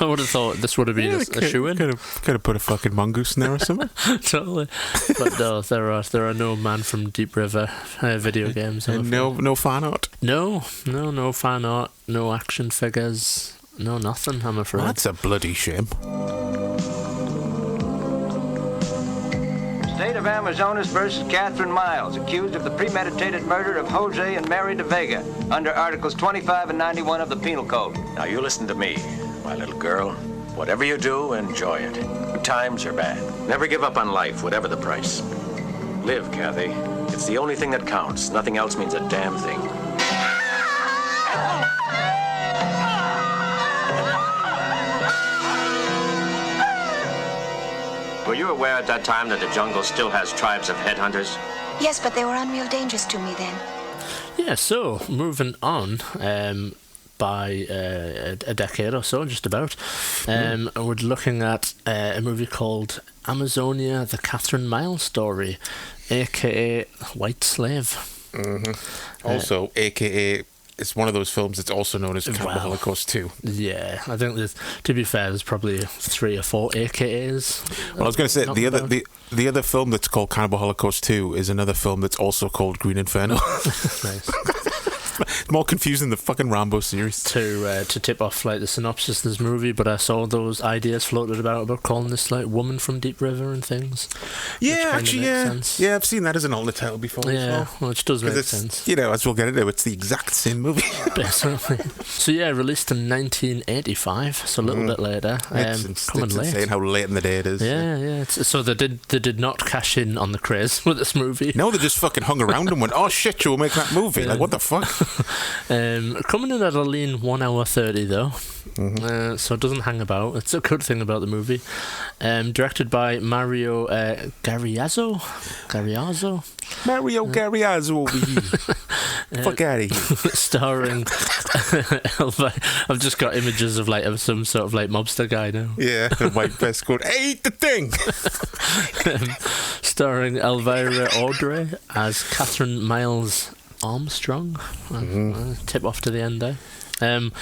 I would have thought this would have been a shoe-in. Could have put a fucking mongoose in there or something. Totally. But no, there are no Man from Deep River video games. No fan art? No fan art, no action figures, no nothing, I'm afraid. That's a bloody shame. State of Amazonas versus Catherine Miles, accused of the premeditated murder of Jose and Mary de Vega, under Articles 25 and 91 of the Penal Code. Now you listen to me, my little girl. Whatever you do, enjoy it. Good times are bad. Never give up on life, whatever the price. Live, Kathy. It's the only thing that counts. Nothing else means a damn thing. Were you aware at that time that the jungle still has tribes of headhunters? Yes, but they were unreal dangerous to me then. Yeah, so, moving on, by a decade or so, just about, we're looking at a movie called Amazonia, the Catherine Miles Story, a.k.a. White Slave. Also, a.k.a. it's one of those films that's also known as Cannibal Holocaust 2. Yeah, I think to be fair, there's probably 3 or 4 AKAs. Well, I was going to say, the other film that's called Cannibal Holocaust 2 is another film that's also called Green Inferno. Nice. It's more confusing than the fucking Rambo series. To tip off like the synopsis of this movie, but I saw those ideas floated about calling this like Woman from Deep River and things. Yeah, actually, yeah, I've seen that as an alternate title before. Yeah, which does make sense. You know, as we'll get into, it's the exact same movie. Basically. So yeah, released in 1985, so a little bit later. It's insane how late in the day it is. Yeah. So they did not cash in on the craze with this movie. No, they just fucking hung around and went, "Oh shit, you'll make that movie." Like, what the fuck? Coming in at a lean 1 hour 30 though, so it doesn't hang about. It's a good thing about the movie. Directed by Mario Gariazzo. Mario Gariazzo over here. Fuck out of here. Starring I've just got images of like some sort of like mobster guy now. Yeah, the white vest called "Hey, eat the thing." Starring Elvira Audrey as Catherine Miles Armstrong. Tip off to the end there. And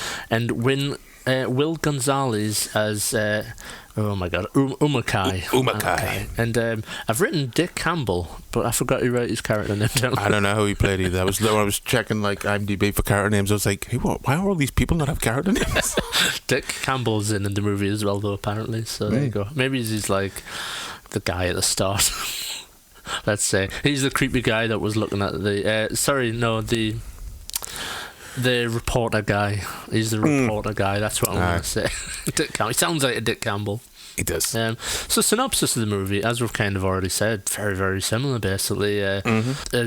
Wynn Will Gonzalez as Umakai. And I've written Dick Campbell, but I forgot who wrote his character name down. I don't know who he played either. I was checking like IMDb for character names. I was like, hey, why are all these people not have character names? Dick Campbell's in the movie as well, though, apparently. So there you go. Maybe he's like the guy at the start. Let's say he's the creepy guy that was looking at the the reporter guy. He's the reporter guy. That's what I'm going to say. Dick Campbell. He sounds like a Dick Campbell. He does. So synopsis of the movie, as we've kind of already said, very, very similar, basically. A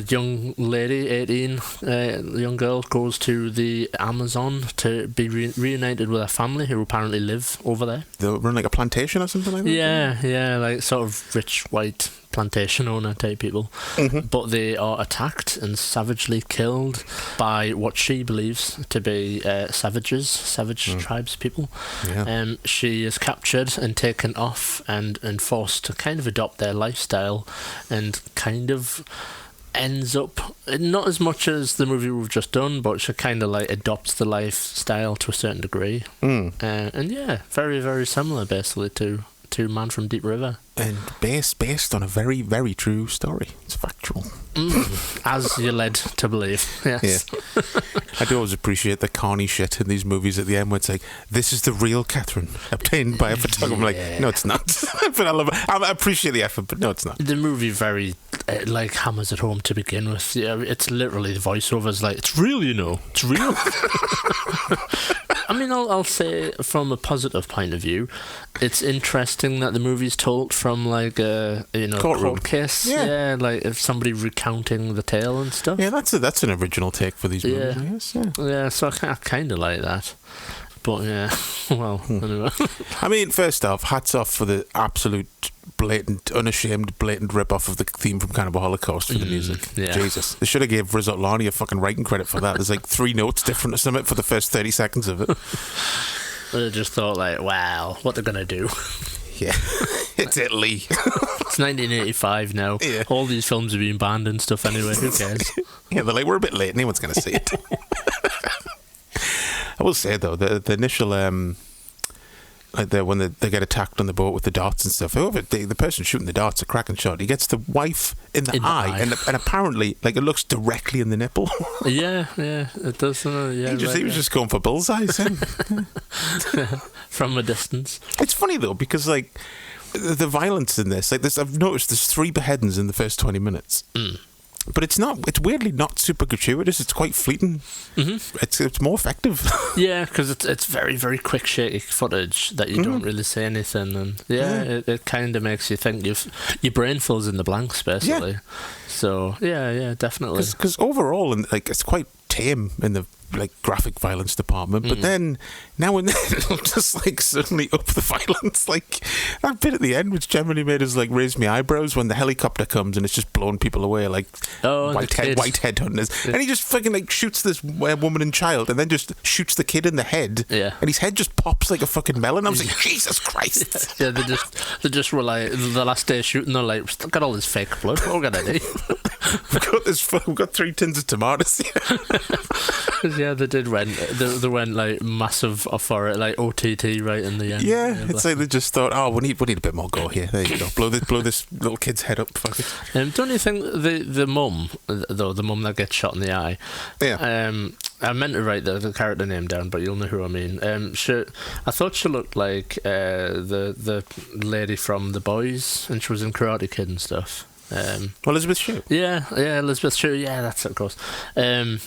young lady, 18, young girl, goes to the Amazon to be reunited with her family who apparently live over there. They run like a plantation or something like that? Yeah, like sort of rich, white plantation owner type people. But they are attacked and savagely killed by what she believes to be savage tribes people. Yeah. She is captured and taken off and forced to kind of adopt their lifestyle, and kind of ends up, not as much as the movie we've just done, but she kind of like adopts the lifestyle to a certain degree. And yeah, very, very similar basically to Man from Deep River. And based on a very, very true story. It's factual. As you're led to believe, yes. Yeah. I do always appreciate the carny shit in these movies at the end where it's like, this is the real Catherine, obtained by a photographer. I'm like, no, it's not. But I appreciate the effort, but no, it's not. The movie very, like, hammers it home to begin with. Yeah, it's literally the voiceovers like, it's real, you know. It's real. I mean, I'll say from a positive point of view, it's interesting that the movie's told from like a court case. Yeah, like if somebody recounting the tale and stuff. Yeah, that's an original take for these movies, I guess. Yeah, so I kind of like that. But yeah, well, anyway. I mean, first off, hats off for the absolute unashamed rip-off of the theme from Cannibal Holocaust for the music. Yeah. Jesus. They should have gave Riz Otlani a fucking writing credit for that. There's like 3 notes different or something for the first 30 seconds of it. I just thought like, wow, what they're going to do. Yeah. It's Italy. It's 1985 now. Yeah. All these films are being banned and stuff anyway. Who cares? Yeah, they're like, we're a bit late. No one's going to see it. I will say, though, the initial... when they get attacked on the boat with the darts and stuff. However, the person shooting the darts, a cracking shot. He gets the wife in the eye. And apparently, like, it looks directly in the nipple. Yeah, it does. Yeah, he was just going for bullseyes. From a distance. It's funny though, because like the violence in this, like I've noticed there's 3 beheadings in the first 20 minutes. But it's weirdly not super gratuitous. It's quite fleeting. It's more effective. Yeah, because it's very, very quick, shaky footage that you don't really say anything. And it kind of makes you think your brain fills in the blanks, basically. Yeah. So, yeah, definitely. Because overall, it's quite tame in the graphic violence department, but then now and then it'll just like suddenly up the violence. Like that bit at the end, which generally made us like raise my eyebrows when the helicopter comes and it's just blowing people away, like white headhunters, and he just fucking like shoots this woman and child, and then just shoots the kid in the head, and his head just pops like a fucking melon. I was like, Jesus Christ! Yeah, they just were like the last day of shooting. They're like, we've still got all this fake blood. What are we gonna do? We've got 3 tins of tomatoes. Yeah, they did went. They went like massive for it, like OTT right in the end. Yeah, it's like they just thought, oh, we need a bit more gore here. There you go. Blow this little kid's head up. Fuck it. Don't you think the mum, though, the mum that gets shot in the eye? Yeah. I meant to write the character name down, but you'll know who I mean. I thought she looked like the lady from The Boys, and she was in Karate Kid and stuff. Elizabeth Shue. Yeah, Elizabeth Shue. Yeah, that's of course. I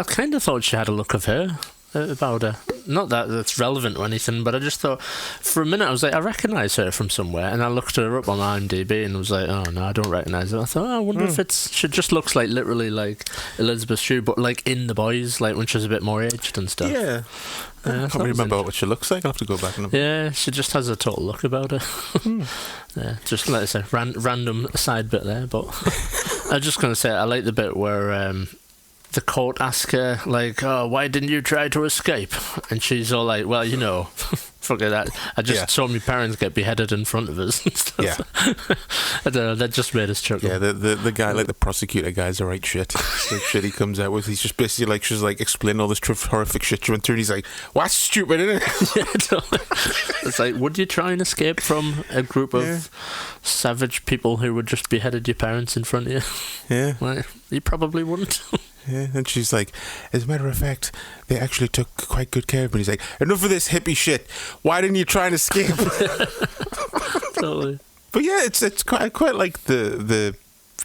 kind of thought she had a look of her about her. Not that that's relevant or anything, but I just thought for a minute I was like, I recognise her from somewhere, and I looked her up on IMDb and was like, oh no, I don't recognise her. I thought, I wonder if she just looks like literally like Elizabeth Shue, but like in The Boys, like when she was a bit more aged and stuff. Yeah. I can't remember what she looks like. I'll have to go back and look. Yeah, she just has a total look about her. Yeah, just like I say, random side bit there, but I was just going to say, I like the bit where the court asks her, like, oh, why didn't you try to escape? And she's all like, well, Fuck that. I just saw my parents get beheaded in front of us and stuff. Yeah. I don't know, that just made us chuckle. Yeah, the guy, like the prosecutor guy's the right shit. The shit he comes out with, he's just basically like, she's like explaining all this horrific shit she went through, and he's like, well, that's stupid, isn't it? Yeah, totally. It's like, would you try and escape from a group of savage people who would just beheaded your parents in front of you? Yeah. Like, you probably wouldn't. Yeah, and she's like, as a matter of fact, they actually took quite good care of me. He's like, enough of this hippie shit. Why didn't you try and escape? Totally. But yeah, it's quite like the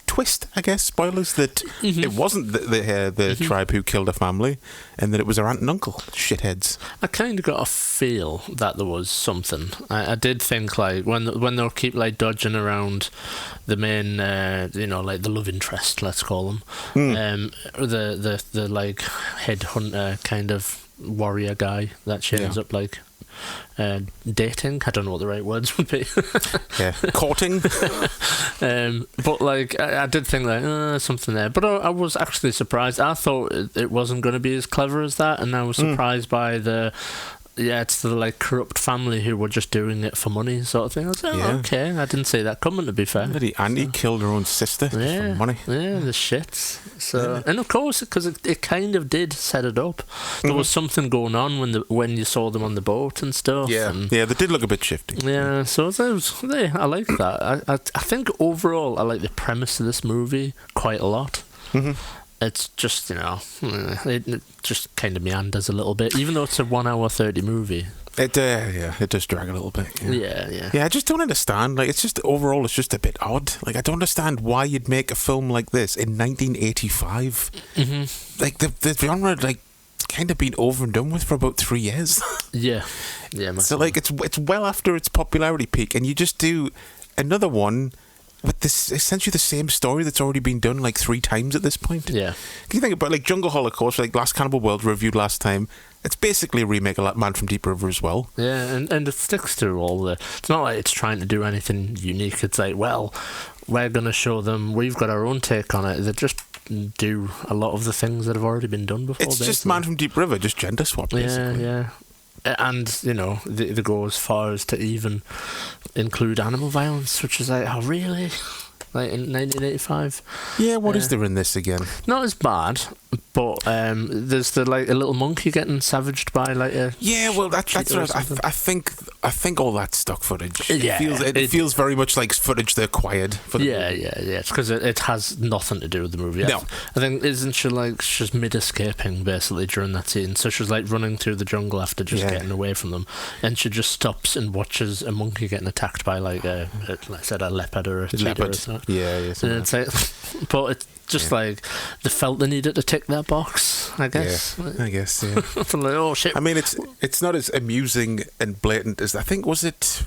twist, I guess. Spoilers that it wasn't the tribe who killed her family, and that it was her aunt and uncle, shitheads. I kind of got a feel that there was something. I did think, like, when they'll keep like dodging around the main, like the love interest, let's call them, the like headhunter kind of warrior guy that she ends up like dating. I don't know what the right words would be. Courting. But like I did think like something there, but I was actually surprised. I thought it wasn't going to be as clever as that, and I was surprised by it's the like corrupt family who were just doing it for money sort of thing. I was like, okay, I didn't see that coming, to be fair. The auntie killed her own sister just for money. Yeah, the shits. So, and of course, because it kind of did set it up. There was something going on when you saw them on the boat and stuff. Yeah, they did look a bit shifty. Yeah, so I like that. I think overall I like the premise of this movie quite a lot. It's just, it just kind of meanders a little bit, even though it's a 1 hour 30 movie. It does drag a little bit. Yeah. Yeah, I just don't understand. Like, it's just overall, it's just a bit odd. Like, I don't understand why you'd make a film like this in 1985. Like the genre, like, kind of been over and done with for about 3 years. Yeah. So like, it's well after its popularity peak, and you just do another one with this essentially the same story that's already been done like 3 times at this point. Yeah. Can you think about like Jungle Holocaust, like Last Cannibal World reviewed last time? It's basically a remake of Man from Deep River as well. Yeah, and it sticks to all the... It's not like it's trying to do anything unique. It's like, well, we're going to show them, we've got our own take on it. They just do a lot of the things that have already been done before. It's just Man from Deep River, just gender swap, basically. Yeah. And, they go as far as to even include animal violence, which is like, oh, really? Like in 1985? Yeah, what is there in this again? Not as bad, but there's a little monkey getting savaged by like a... Yeah, well, that's right. I think all that stock footage. It feels very much like footage they acquired for the movie. Yeah. It's because it has nothing to do with the movie. No. I think, isn't she like, she's mid-escaping basically during that scene, so she's like running through the jungle after just getting away from them, and she just stops and watches a monkey getting attacked by like a leopard or a cheetah or something. Yeah. And it's like, but it's just like they felt they needed to tick that box, I guess. Yeah, I guess. Yeah. Like, oh shit. I mean, it's not as amusing and blatant as I think. Was it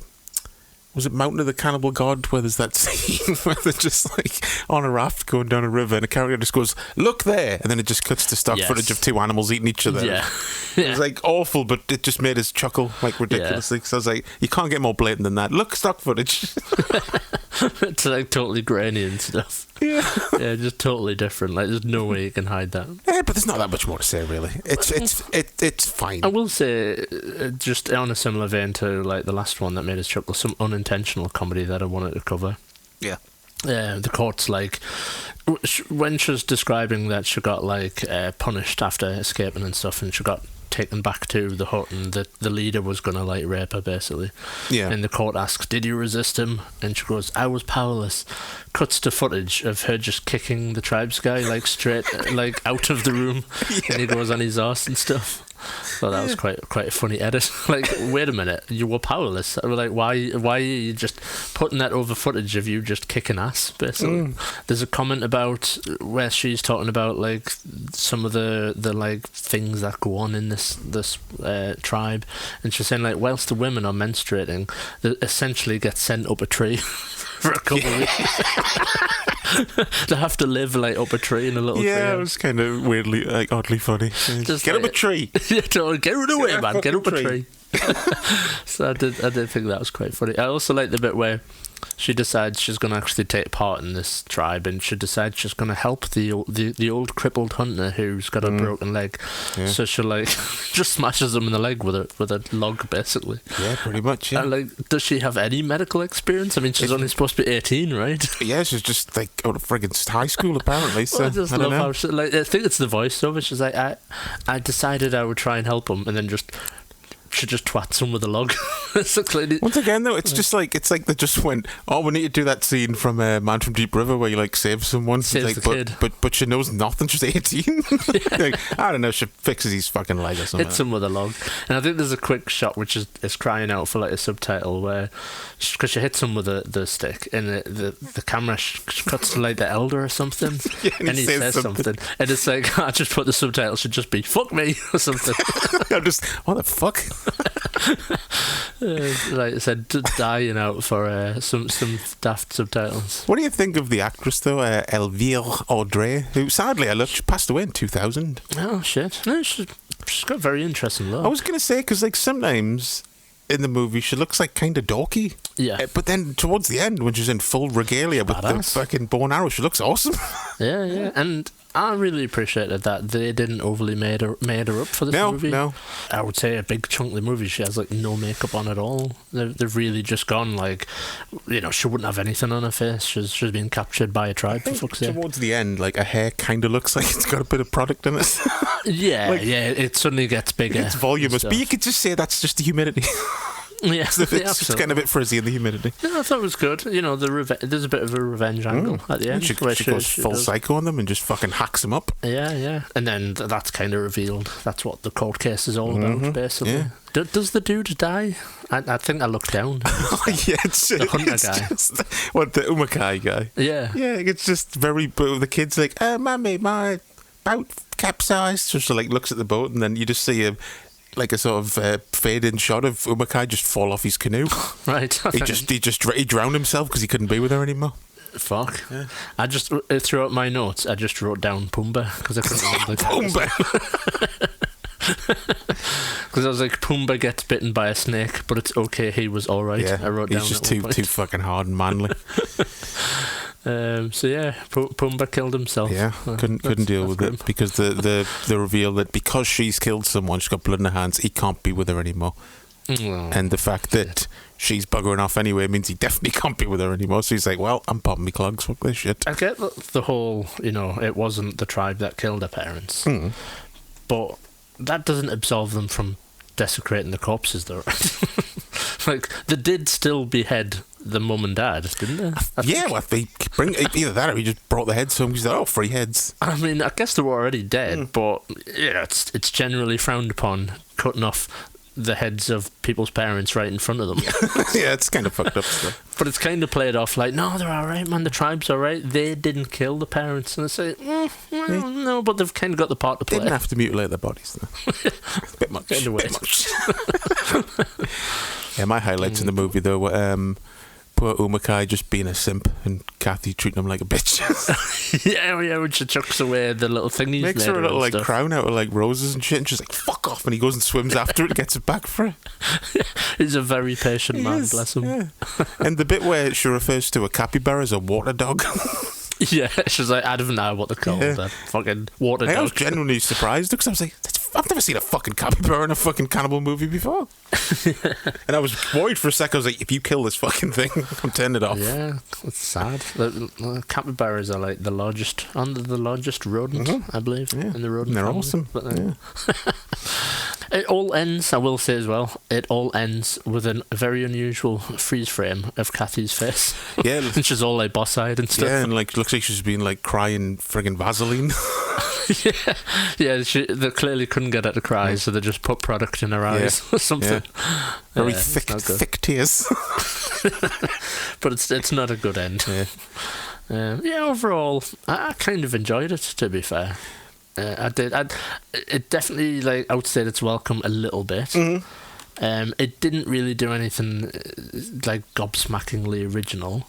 Mountain of the Cannibal God, where there's that scene where they're just like on a raft going down a river, and a character just goes, "Look there," and then it just cuts to stock footage of 2 animals eating each other. Yeah. It was like awful, but it just made us chuckle like ridiculously. So I was like, you can't get more blatant than that. Look, stock footage. It's like totally grainy and stuff. Yeah, just totally different. Like, there's no way you can hide that. Yeah, but there's not that much more to say, really. It's fine. I will say, just on a similar vein to like the last one that made us chuckle, some unintentional comedy that I wanted to cover. Yeah. The court's like, when she was describing that she got like punished after escaping and stuff, and she got taken back to the hut, and the leader was gonna like rape her basically. Yeah. And the court asks, "Did you resist him?" And she goes, "I was powerless." Cuts to footage of her just kicking the tribes guy like straight like out of the room, and he goes on his arse and stuff. So that was quite a funny edit. Like, wait a minute, you were powerless. I was like, why are you just putting that over footage of you just kicking ass, basically? There's a comment about where she's talking about like some of the like things that go on in this tribe, and she's saying like, whilst the women are menstruating, they essentially get sent up a tree for a couple of weeks. They have to live like up a tree in a little tree. Yeah, it was kind of weirdly, like oddly funny. Just get up a tree. Get it away, man. Get up a tree. So I did think that was quite funny. I also like the bit where she decides she's going to actually take part in this tribe, and she decides she's going to help the old crippled hunter who's got a broken leg. Yeah. So she like just smashes him in the leg with a log, basically. Yeah, pretty much. Yeah. And like, does she have any medical experience? I mean, she's only supposed to be 18, right? Yeah, she's just like out of friggin' high school apparently. So I just love how she, like, I think it's the voiceover. She's like, I decided I would try and help him, and then she just twats him with a log. Once again, though, it's just like they just went, oh, we need to do that scene from Man from Deep River where you like save someone. Saves like, the kid. But she knows nothing. She's 18. Like, I don't know. She fixes his fucking leg or something. Hits him with a log. And I think there's a quick shot which is crying out for like a subtitle where, because she hits him with the stick, and the camera cuts to like the elder or something, and he says something, and it's like, I just put the subtitle should just be "fuck me" or something. I'm just, what the fuck? Like I said, dying out for some daft subtitles. What do you think of the actress though, Elvire Audrey, who sadly she passed away in 2000? Oh shit! No, she's got a very interesting look. I was gonna say, because like sometimes in the movie she looks like kind of dorky. Yeah. But then towards the end, when she's in full regalia with the fucking bow and arrow, she looks awesome. Yeah. And I really appreciated that they didn't overly made her up for this movie. No. I would say a big chunk of the movie she has like no makeup on at all. They've really just gone like, she wouldn't have anything on her face. She's been captured by a tribe, for fuck's sake. Towards the end, like her hair kind of looks like it's got a bit of product in it. Yeah, it suddenly gets bigger. It's voluminous, but you could just say that's just the humidity. Yeah, it's getting a bit frizzy in the humidity. Yeah, I thought it was good. There's a bit of a revenge angle at the end. She goes full psycho on them and just fucking hacks them up. Yeah. And then that's kind of revealed. That's what the court case is all about, basically. Yeah. Does the dude die? I think I looked down. Yeah, it's the hunter guy. The Umakai guy? Yeah. Yeah, it's just very... But the kid's like, Mammy, my boat capsized. So she like looks at the boat, and then you just see him... like a sort of fade-in shot of Umakai just fall off his canoe. Right. He drowned himself because he couldn't be with her anymore. Fuck. Yeah. I just throughout my notes, I just wrote down Pumbaa because I couldn't remember. Pumbaa. Because I was like, Pumbaa gets bitten by a snake, but it's okay. He was all right. Yeah, I wrote down. He's just too fucking hard and manly. So yeah, Pumbaa killed himself. Yeah, couldn't deal with it because the reveal that because she's killed someone, she's got blood in her hands, he can't be with her anymore. And the fact that she's buggering off anyway means he definitely can't be with her anymore. So he's like, well, I'm popping my clogs, fuck this shit. I get the whole, it wasn't the tribe that killed her parents, but that doesn't absolve them from desecrating the corpses, though. Like, they did still behead the mum and dad, didn't they? Well, if they bring either that or he just brought the heads home. He's like, free heads. I mean, I guess they were already dead, but it's generally frowned upon cutting off the heads of people's parents right in front of them. Yeah, it's kind of fucked up stuff. But it's kind of played off like, no, they're alright, man, the tribe's alright, they didn't kill the parents. And I say, no, but they've kind of got the part to play. Didn't have to mutilate their bodies, though. A bit much. Kind of bit much. Yeah, my highlights in the movie, though, were poor Umakai just being a simp and Kathy treating him like a bitch. yeah, when she chucks away the little thing he's makes her a little like crown out of like roses and shit, and she's like, fuck off, and he goes and swims after it and gets it back for her. He's a very patient man, bless him. Yeah. And the bit where she refers to a capybara as a water dog. Yeah, she's like, I don't know what they're called, that fucking water dog. I was genuinely surprised because I was like, I've never seen a fucking capybara in a fucking cannibal movie before. And I was worried for a second. I was like, if you kill this fucking thing, I'm turning it off. Yeah, it's sad. The capybaras are like the largest rodent, I believe, in the rodent They're family. awesome. But, it all ends, I will say as well, it all ends with a very unusual freeze frame of Kathy's face. Yeah. And she's all like boss-eyed and stuff. Yeah, and like looks like she's been like crying friggin' Vaseline. Yeah, they clearly couldn't get her to cry, so they just put product in her eyes or something. Yeah. Very thick tears. But it's not a good end. Yeah, overall, I kind of enjoyed it, to be fair. I did. It definitely like outstayed its welcome a little bit. It didn't really do anything like gobsmackingly original,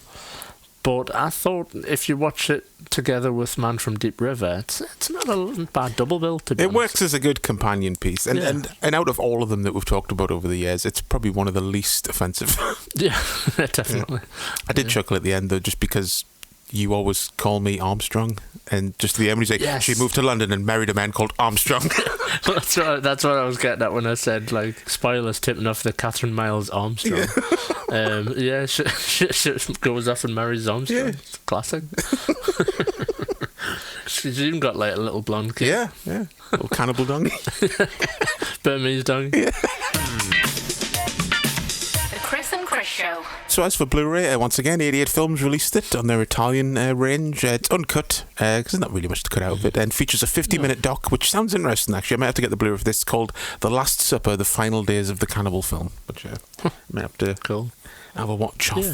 But I thought if you watch it together with Man from Deep River, it's not a bad double bill, to be honest. It works as a good companion piece. And out of all of them that we've talked about over the years, it's probably one of the least offensive. Yeah, definitely. I did chuckle at the end, though, just because you always call me Armstrong, and just the end, he's like, yes. She moved to London and married a man called Armstrong. That's what I was getting at when I said, like, spoilers tipping off the Catherine Miles Armstrong. She goes off and marries Armstrong. Yeah. It's classic. She's even got, like, a little blonde kid. Yeah. Little cannibal donkey. Burmese donkey. Yeah. Show. So as for Blu-ray, once again, 88 Films released it on their Italian range. It's uncut, because there's not really much to cut out of it, and features a 50-minute doc, which sounds interesting, actually. I might have to get the Blu-ray for this. It's called The Last Supper, The Final Days of the Cannibal Film, which I might have to have a watch off. Yeah.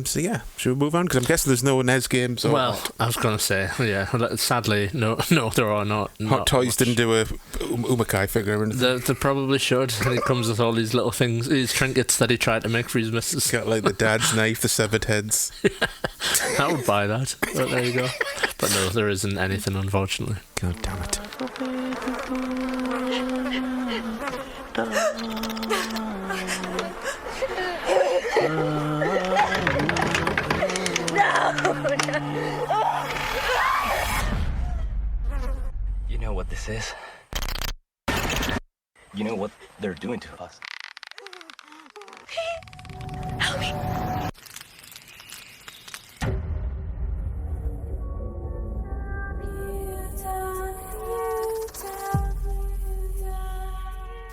So yeah, should we move on? Because I'm guessing there's no NES games. Well, I was going to say, yeah. Sadly, no, there are not. Hot Toys didn't do a Umakai figure or anything. They probably should. And it comes with all these little things, these trinkets that he tried to make for his missus. Got like the dad's knife, the severed heads. I would buy that. But there you go. But no, there isn't anything, unfortunately. God damn it. You know what this is? You know what they're doing to us? Help me.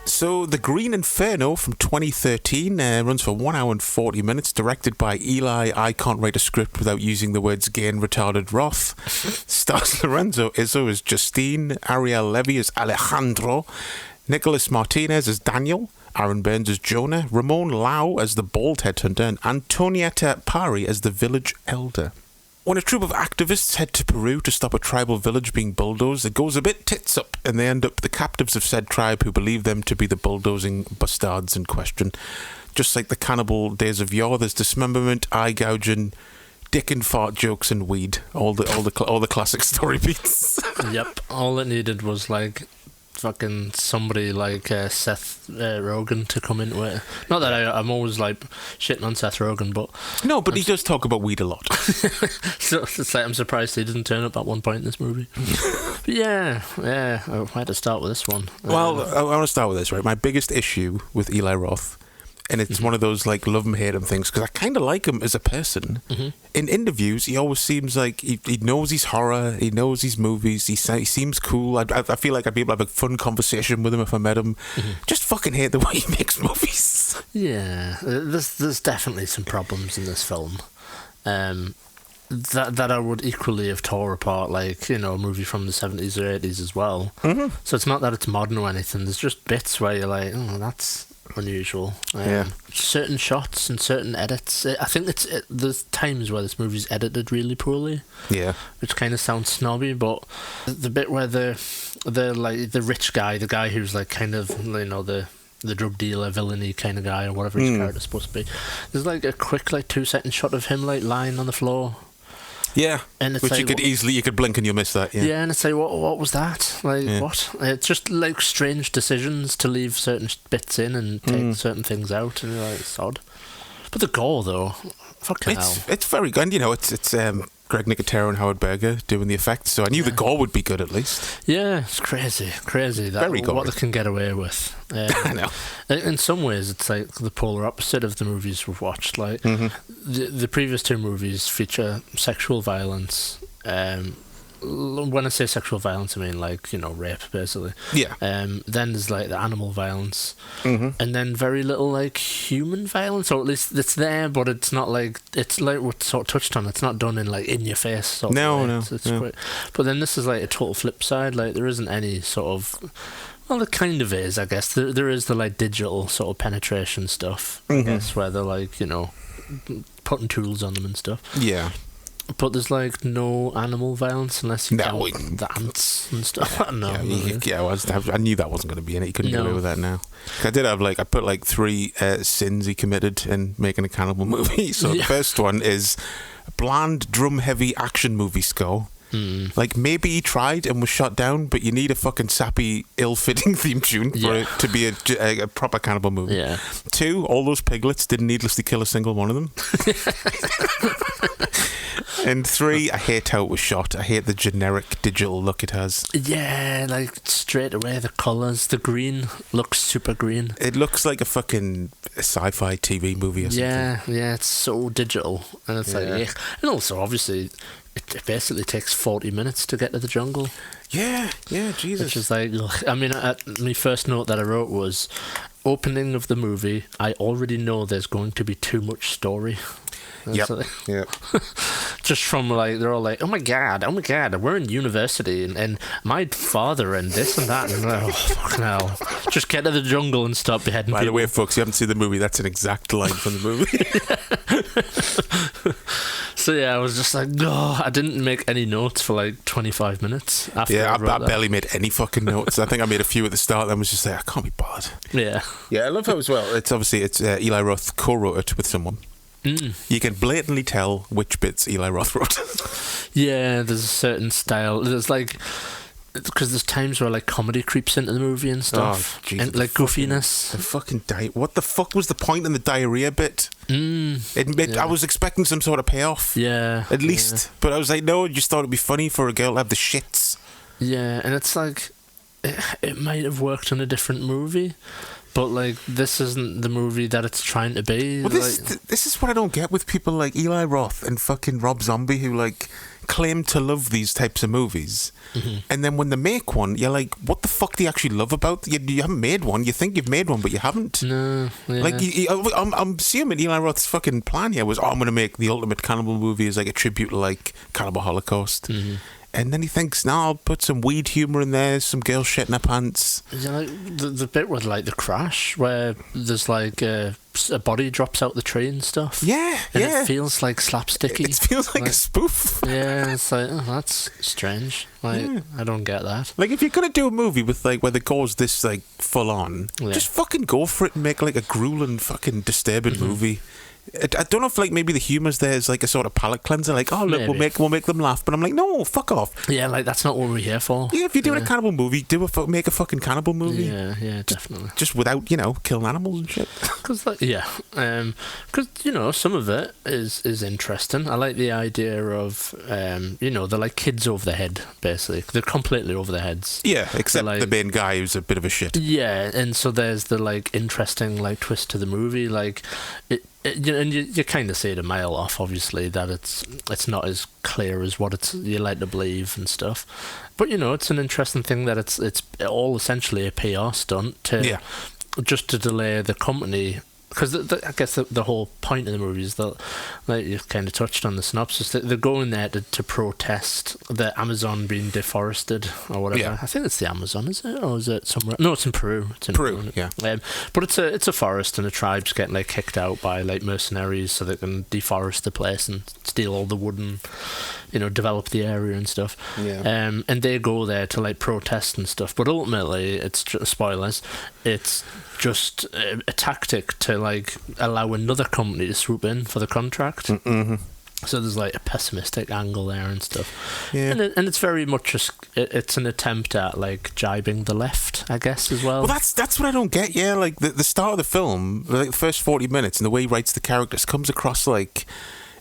So, The Green Inferno from 2013 runs for 1 hour and 40 minutes, directed by Eli I Can't Write a Script Without Using the Words Gay and Retarded Roth. Stars Lorenzo Izzo as Justine, Ariel Levy as Alejandro, Nicholas Martinez as Daniel, Aaron Burns as Jonah, Ramon Lau as the Bald Headhunter, and Antonietta Pari as the Village Elder. When a troop of activists head to Peru to stop a tribal village being bulldozed, it goes a bit tits up, and they end up the captives of said tribe who believe them to be the bulldozing bastards in question. Just like the cannibal days of yore, there's dismemberment, eye gouging, dick and fart jokes, and weed. All the classic story beats. Yep. All it needed was like fucking somebody like Seth Rogen to come into it. Not that I'm always like shitting on Seth Rogen, but no, but he does talk about weed a lot. So it's like I'm surprised he doesn't turn up at one point in this movie. But yeah. I had to start with this one. Well, I want to start with this, right? My biggest issue with Eli Roth, and it's one of those like love him, hate him things, because I kind of like him as a person. Mm-hmm. In interviews, he always seems like he knows his horror, he knows his movies, he seems cool. I feel like I'd be able to have a fun conversation with him if I met him. Mm-hmm. Just fucking hate the way he makes movies. Yeah, there's definitely some problems in this film. That I would equally have tore apart, like, you know, a movie from the 70s or 80s as well. Mm-hmm. So it's not that it's modern or anything, there's just bits where you're like, oh, that's unusual. Certain shots and certain edits. I think there's times where this movie's edited really poorly. Yeah. Which kind of sounds snobby, but the bit where the like the rich guy, the guy who's like kind of, you know, the drug dealer, villainy kind of guy, or whatever his character's supposed to be. There's like a quick like 2-second shot of him like lying on the floor. Yeah, and it's which like, you could blink and you'll miss that. Yeah, and it's like, what was that? Like, what? It's just like strange decisions to leave certain bits in and take certain things out, and you're like, it's odd. But the gore, though, fucking hell. It's very good. And, you know, it's Greg Nicotero and Howard Berger doing the effects, so I knew the gore would be good at least. Yeah, it's crazy that very gory. What they can get away with. I know. In some ways, it's like the polar opposite of the movies we've watched. Like the previous two movies feature sexual violence. When I say sexual violence, I mean like, you know, rape basically. Yeah. Then there's like the animal violence, and then very little like human violence, or at least it's there, but it's not like, it's like what sort of touched on. It's not done in like in your face. Sort of way. It's quite, but then this is like a total flip side. Like there isn't any sort of. Well, it kind of is, I guess. There is the like digital sort of penetration stuff, I guess, where they're like, you know, putting tools on them and stuff. Yeah. But there's like no animal violence unless you count the ants and stuff. I knew that wasn't going to be in it. You couldn't get away with that now. I did have I put 3 sins he committed in making a cannibal movie. So the first one is bland, drum-heavy action movie score. Maybe he tried and was shot down, but you need a fucking sappy, ill-fitting theme tune for it to be a proper cannibal movie. Yeah. 2, all those piglets didn't needlessly kill a single one of them. And 3, I hate how it was shot. I hate the generic digital look it has. Yeah, straight away the colours, the green looks super green. It looks like a fucking sci-fi TV movie or something. Yeah, it's so digital, and it's and also obviously it basically takes 40 minutes to get to the jungle. Yeah, Jesus. Which is my first note that I wrote was, opening of the movie, I already know there's going to be too much story. Yep. Just from they're all like, oh my god, we're in university and my father and this and that, and oh fucking hell, just get to the jungle and stop beheading people. By the way, folks, you haven't seen the movie, that's an exact line from the movie. So yeah, I was just like, oh, I didn't make any notes for 25 minutes after I barely made any fucking notes. I think I made a few at the start and was just like, I can't be bothered. Yeah, I love how as well, it's Eli Roth co-wrote it with someone. You can blatantly tell which bits Eli Roth wrote. Yeah, there's a certain style. There's because there's times where comedy creeps into the movie and stuff, and goofiness. The fucking what the fuck was the point in the diarrhea bit? I was expecting some sort of payoff. Yeah, at least, but I was like, no, I just thought it'd be funny for a girl to have the shits. Yeah, and it's it might have worked in a different movie. But this isn't the movie that it's trying to be. Well, this is what I don't get with people like Eli Roth and fucking Rob Zombie who claim to love these types of movies, and then when they make one, you're like, what the fuck do you actually love about? You haven't made one. You think you've made one, but you haven't. No, yeah. I'm assuming Eli Roth's fucking plan here was, I'm going to make the ultimate cannibal movie as a tribute to Cannibal Holocaust. And then he thinks, I'll put some weed humour in there, some girl shit in her pants. Yeah, the bit with the crash where there's a body drops out the tree and stuff. Yeah, and it feels slapsticky. It feels like a spoof. Yeah, it's that's strange. I don't get that. If you're gonna do a movie with where the gore's this full on, just fucking go for it and make a grueling fucking disturbing movie. I don't know if maybe the humour's there is a sort of palate cleanser, oh look, maybe. we'll make them laugh, but I'm like, no, fuck off. Yeah, that's not what we're here for. Yeah, if you're doing a cannibal movie, make a fucking cannibal movie. Yeah, definitely. Just without killing animals and shit. Because some of it is interesting. I like the idea of they're kids over the head, basically. They're completely over their heads. Yeah, except the main guy who's a bit of a shit. Yeah, and so there's the interesting twist to the movie, and you kind of see it a mile off, obviously, that it's not as clear as what you like to believe and stuff. But it's an interesting thing that it's all essentially a PR stunt just to delay the company. Because I guess the whole point of the movie is that, you kind of touched on the synopsis, that they're going there to protest the Amazon being deforested or whatever. Yeah. I think it's the Amazon, is it? Or is it somewhere? No, it's in Peru. It's in Peru, yeah. But it's a forest, and the tribe's getting kicked out by mercenaries so they can deforest the place and steal all the wood and develop the area and stuff. Yeah. And they go there to protest and stuff. But ultimately, it's spoilers. It's just a tactic to allow another company to swoop in for the contract. Mm-hmm. So there's a pessimistic angle there and stuff. Yeah. And it's very much it's an attempt at jibing the left, I guess, as well. Well, that's what I don't get. Yeah, the start of the film, the first 40 minutes, and the way he writes the characters comes across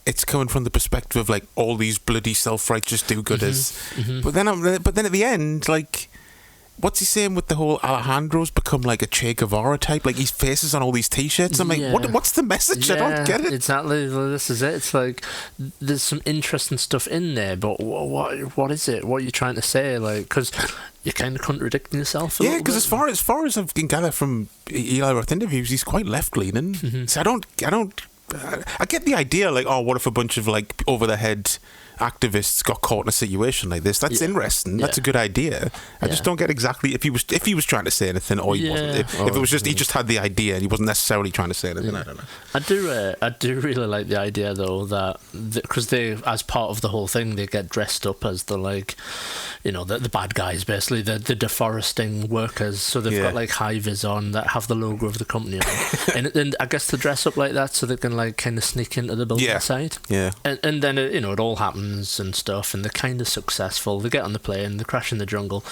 it's coming from the perspective of all these bloody self-righteous do-gooders. Mm-hmm. But then at the end, what's he saying with the whole Alejandro's become a Che Guevara type? His face is on all these T-shirts. I'm what's the message? I don't get it. Exactly. This is it. It's there's some interesting stuff in there, but what is it? What are you trying to say? Because you're kind of contradicting yourself. Yeah, because as far as I can gather from Eli Roth interviews, he's quite left-leaning. Mm-hmm. So I don't I get the idea, like, oh, what if a bunch of like over the head activists got caught in a situation like this? That's interesting. That's a good idea. I just don't get exactly if he was trying to say anything, or he wasn't. If it was just he just had the idea and he wasn't necessarily trying to say anything. I don't know. I do really like the idea though that because they, as part of the whole thing, they get dressed up as the like, you know, the bad guys, basically the deforesting workers. So they've got like high vis on that have the logo of the company on, and I guess they dress up like that so they can like kind of sneak into the building site. Yeah, and then you know, it all happens and stuff, and they're kind of successful. They get on the plane, they crash in the jungle,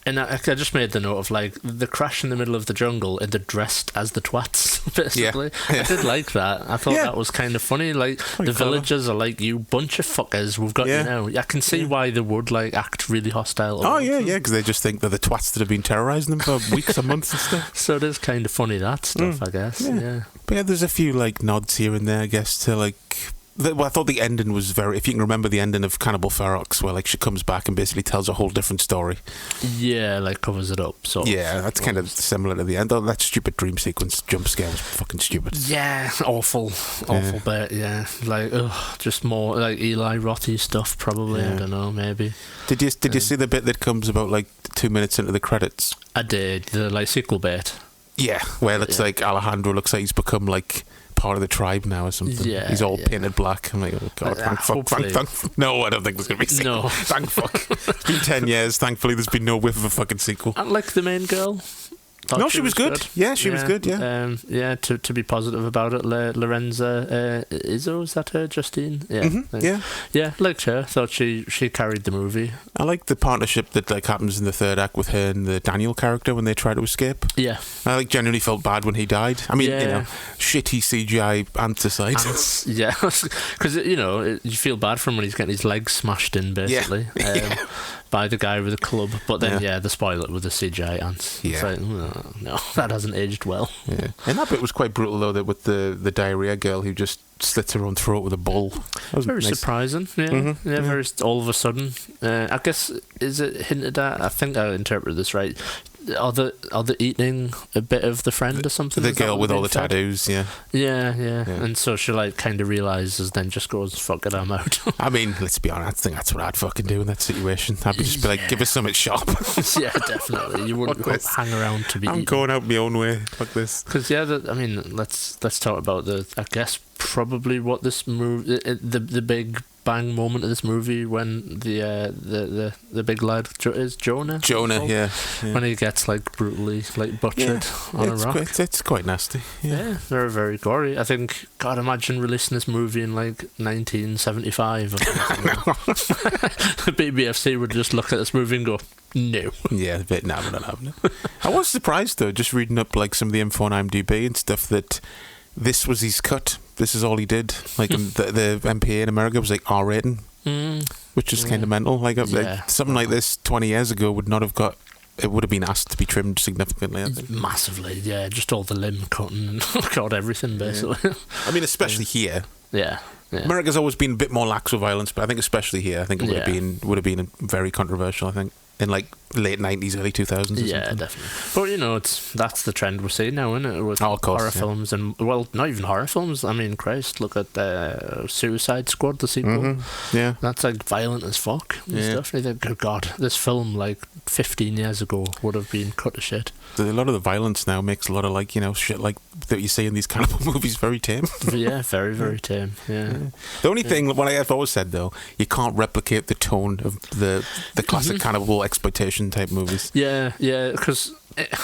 and I just made the note of like the crash in the middle of the jungle, and they're dressed as the twats, basically. I did like that. I thought that was kind of funny. Like the villagers are like, you bunch of fuckers, we've got you now. I can see why they would like act really hostile. Oh yeah, because they just think they're the twats that have been terrorising them for weeks and months and stuff. So it is kind of funny, that stuff, I guess. Yeah. But yeah, there's a few like nods here and there, I guess, to like. Well, I thought the ending was very... If you can remember the ending of Cannibal Ferox, where like she comes back and basically tells a whole different story. Yeah, like covers it up. Sort of. That's kind of similar to the end. Oh, that stupid dream sequence jump scare was fucking stupid. Yeah, awful bit. Yeah, like just more like Eli Rothi stuff. Probably, I don't know. Maybe. Did you see the bit that comes about like 2 minutes into the credits? I did. The like sequel bit. Yeah, where it's like Alejandro looks like he's become like part of the tribe now or something. Yeah, he's all painted black. I'm like, oh god, thank. No, I don't think there's gonna be a sequel. No. Thank fuck. It's been 10 years. Thankfully, there's been no whiff of a fucking sequel. And like the main girl. No, she was good. Yeah, she was good. Yeah, to be positive about it, Lorenza Izzo, is that her? Justine? Yeah, yeah, liked her. Thought she carried the movie. I like the partnership that like happens in the third act with her and the Daniel character when they try to escape. Yeah, I like genuinely felt bad when he died. I mean, you know, shitty CGI ants aside. Yeah, because you know you feel bad for him when he's getting his legs smashed in, basically. By the guy with the club, but then the spoiler with the CGI ants. Yeah, it's like, no, that hasn't aged well. Yeah, and that bit was quite brutal though. That with the diarrhea girl who just slits her own throat with a bull. That was very nice. Surprising. Yeah, very all of a sudden. I guess is it hinted at? I think I interpreted this right. Are they eating a bit of the friend or something? The girl with all the tattoos, yeah, and so she like kind of realizes, then just goes, "Fuck it, I'm out." I mean, let's be honest. I think that's what I'd fucking do in that situation. I'd just be like, "Give us something sharp." Yeah, definitely. You wouldn't hang around to be. I'm going out my own way. Fuck this. Because I mean, let's talk about I guess probably what this movie, the big bang moment of this movie when the big lad is Jonah. Yeah. When he gets like brutally like butchered on a rock. It's quite nasty. Yeah, very, very gory. I think, God, imagine releasing this movie in like 1975 or something. The BBFC would just look at this movie and go, no. Yeah, we're not having it. I was surprised though, just reading up like some of the info on IMDb and stuff, that this was his cut. This is all he did. Like the MPA in America was like R rating, which is kind of mental. Like something like this 20 years ago would not have got. It would have been asked to be trimmed significantly, I think. Massively, yeah. Just all the limb cutting and got everything basically. Yeah. I mean, especially here. Yeah. America's always been a bit more lax with violence, but I think especially here, I think it would have been very controversial. I think. In like late 90s, early 2000s. Yeah, definitely. But you know, that's the trend we're seeing now, isn't it? With horror films and not even horror films. I mean, Christ, look at Suicide Squad, the sequel. Mm-hmm. Yeah, that's like violent as fuck and stuff. And you think, oh God, this film like 15 years ago would have been cut to shit. A lot of the violence now makes a lot of like, you know, shit like that you see in these cannibal movies very tame. Yeah, very, very tame. Yeah. The only thing, what I've always said though, you can't replicate the tone of the classic cannibal exploitation type movies. Yeah, because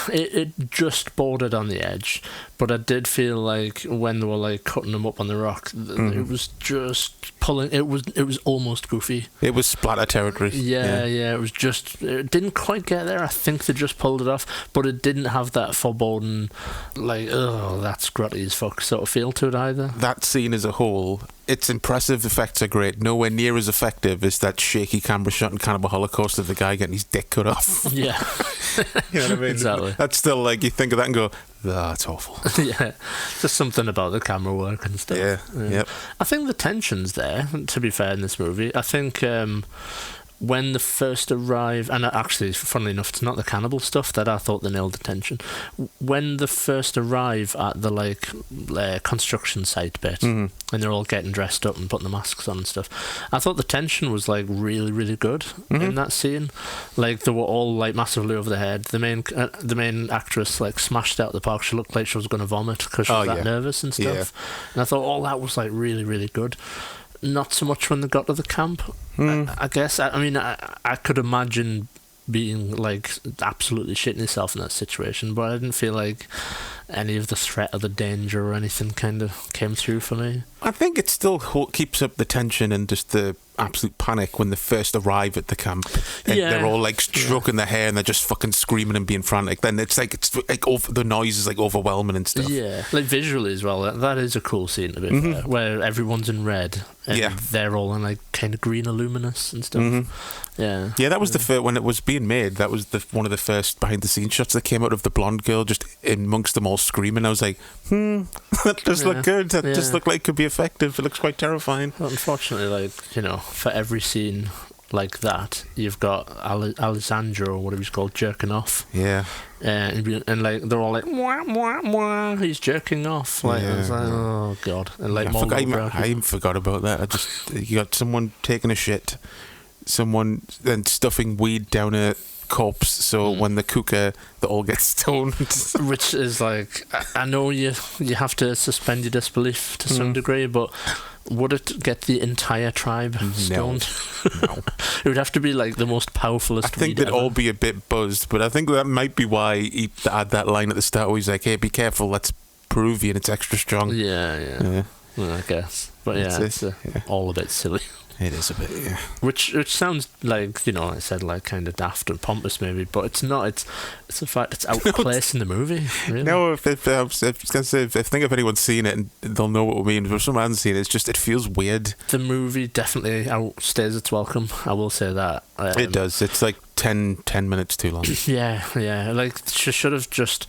it just bordered on the edge, but I did feel like when they were like cutting them up on the rock, it was just pulling. It was almost goofy. It was splatter territory. Yeah. It didn't quite get there. I think they just pulled it off, but it didn't have that foreboding, like, oh, that's grotty as fuck sort of feel to it either. That scene as a whole, its impressive effects are great. Nowhere near as effective as that shaky camera shot in Cannibal Holocaust of the guy getting his dick cut off. Yeah. You know what I mean? Exactly. That's still like, you think of that and go, that's awful. Yeah. Just something about the camera work and stuff. Yeah. Yep. I think the tension's there, to be fair, in this movie. I think when they first arrive, and actually, funnily enough, it's not the cannibal stuff that I thought they nailed the tension. When they first arrive at the construction site bit, and they're all getting dressed up and putting the masks on and stuff, I thought the tension was like really, really good in that scene. Like they were all like massively over the head. The main actress like smashed out the park. She looked like she was going to vomit because she was that nervous and stuff. And I thought all that was like really, really good. Not so much when they got to the camp. I guess. I mean, I could imagine being like absolutely shitting yourself in that situation, but I didn't feel like any of the threat or the danger or anything kind of came through for me. I think it still keeps up the tension and just the absolute panic when they first arrive at the camp and they're all like stroking their hair and they're just fucking screaming and being frantic. Then it's like the noise is like overwhelming and stuff. Yeah, like visually as well. That is a cool scene to be fair, where everyone's in red and they're all in like kind of green or luminous and stuff. Yeah, that was the first when it was being made. That was one of the first behind the scenes shots that came out of the blonde girl just amongst them all screaming. I was like, that does look good. That just looked like it could be effective. It looks quite terrifying. Well, unfortunately, like, you know, for every scene like that, you've got Alessandro or whatever he's called jerking off. Yeah. And like they're all like, mwah, mwah, mwah, he's jerking off. Like, I was like, oh god. And like, I even forgot about that. You got someone taking a shit, someone then stuffing weed down a corpse, so when the cooker, they all get stoned. Which is like, I know you have to suspend your disbelief to some degree, but would it get the entire tribe stoned? No. It would have to be like the most powerful. I think they'd all be a bit buzzed, but I think that might be why he had that line at the start where he's like, hey, be careful, that's Peruvian, it's extra strong. Yeah. Well, I guess. But it's all a bit silly. It is a bit, yeah. Which sounds like, you know, I said like kind of daft and pompous maybe, but it's not. It's the fact it's outplaced in the movie. Really. No, if I think if anyone's seen it, and they'll know what we mean. If someone hasn't seen it, it feels weird. The movie definitely outstays its welcome. I will say that. It does. It's like 10 minutes too long. Yeah. Like she should have just.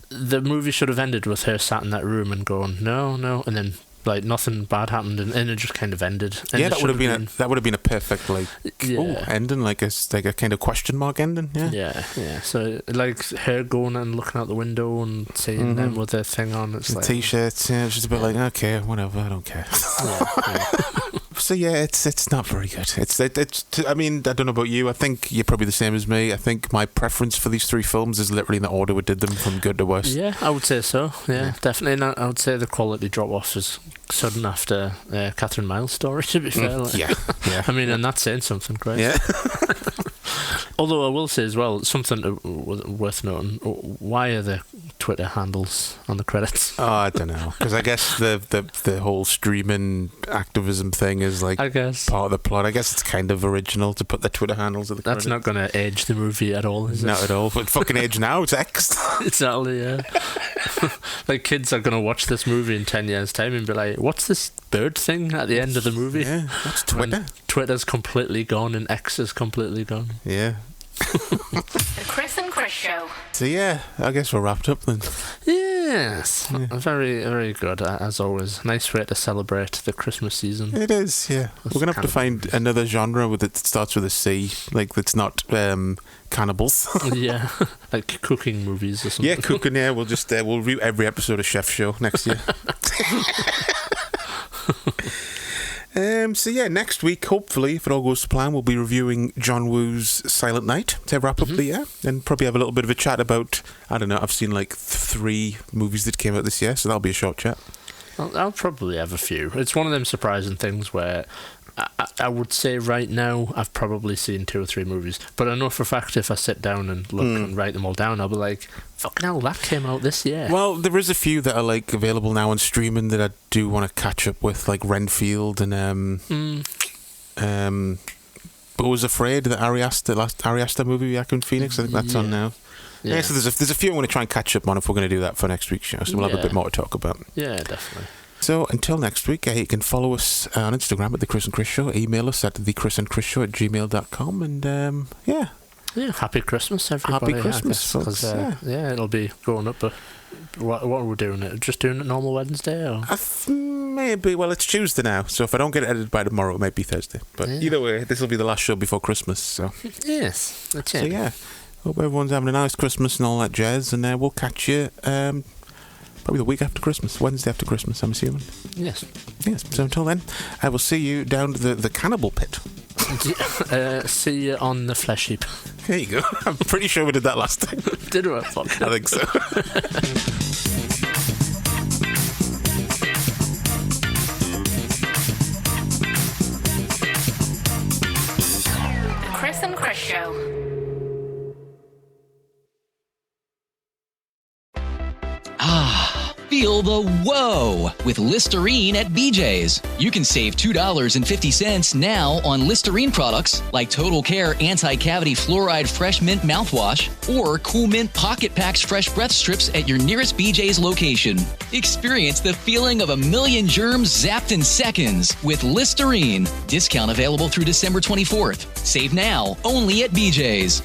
The movie should have ended with her sat in that room and going no, and then. Like nothing bad happened, and it just kind of ended. And that would have been a perfect ending, like a kind of question mark ending. Yeah. So like her going and looking out the window and seeing them with their thing on, it's the like t-shirts. Yeah, it's just a bit like okay, whatever, I don't care. So it's not very good. It's. I mean, I don't know about you. I think you're probably the same as me. I think my preference for these three films is literally in the order we did them, from good to worst. Yeah, I would say so. Yeah. Definitely. And I would say the quality drop off is sudden after Catherine Miles' story. To be fair, yeah. I mean, and that's saying something, right? Yeah. Although I will say as well, something worth noting. Why are the Twitter handles on the credits? Oh, I don't know. Because I guess the whole streaming activism thing is like part of the plot. I guess it's kind of original to put the Twitter handles at the credits. That's not going to age the movie at all, is it? Not at all. But fucking age now, it's X. Exactly, yeah. Like kids are going to watch this movie in 10 years' time and be like, what's this bird thing at the end of the movie? Yeah, what's Twitter? When Twitter's completely gone and X is completely gone. Yeah. The Chris and Chris Show. So yeah, I guess we're wrapped up then. Yes. Very, very good, as always. Nice way to celebrate the Christmas season. It is, yeah. We're going to have to find another genre that starts with a C, like that's not cannibals. Yeah, like cooking movies or something. Yeah, cooking, yeah. We'll just we'll review every episode of Chef Show next year. So yeah, next week, hopefully, if it all goes to plan, we'll be reviewing John Woo's Silent Night to wrap up the year, and probably have a little bit of a chat about, I don't know, I've seen like 3 movies that came out this year, so that'll be a short chat. I'll probably have a few. It's one of them surprising things where I would say right now I've probably seen 2 or 3 movies, but I know for a fact if I sit down and look and write them all down, I'll be like, fucking hell, that came out this year. Well, there is a few that are like available now on streaming that I do want to catch up with, like Renfield and but was afraid that Ari Aster movie, Joaquin Phoenix. I think that's on now. Yeah, so there's a few I'm going to try and catch up on if we're going to do that for next week's show. So we'll have a bit more to talk about. Yeah, definitely. So until next week, you can follow us on Instagram at The Chris and Chris Show, email us at thechrisandchrisShow@gmail.com, and yeah, happy Christmas, everybody. Happy Christmas, folks. It'll be going up. But what are we doing? Just doing it normal Wednesday, or? Maybe. Well, it's Tuesday now, so if I don't get it edited by tomorrow, it might be Thursday. But either way, this will be the last show before Christmas. So yes, that's it. So yeah, hope everyone's having a nice Christmas and all that jazz, and we'll catch you probably the week after Christmas, Wednesday after Christmas, I'm assuming. Yes. So until then, I will see you down to the Cannibal Pit. See you on the flesh heap. There you go. I'm pretty sure we did that last time. Did we? Fuck. I think so. Chris and Chris Show. Feel the whoa with Listerine at BJ's. You can save $2.50 now on Listerine products like Total Care Anti-Cavity Fluoride Fresh Mint Mouthwash or Cool Mint Pocket Packs Fresh Breath Strips at your nearest BJ's location. Experience the feeling of a million germs zapped in seconds with Listerine. Discount available through December 24th. Save now only at BJ's.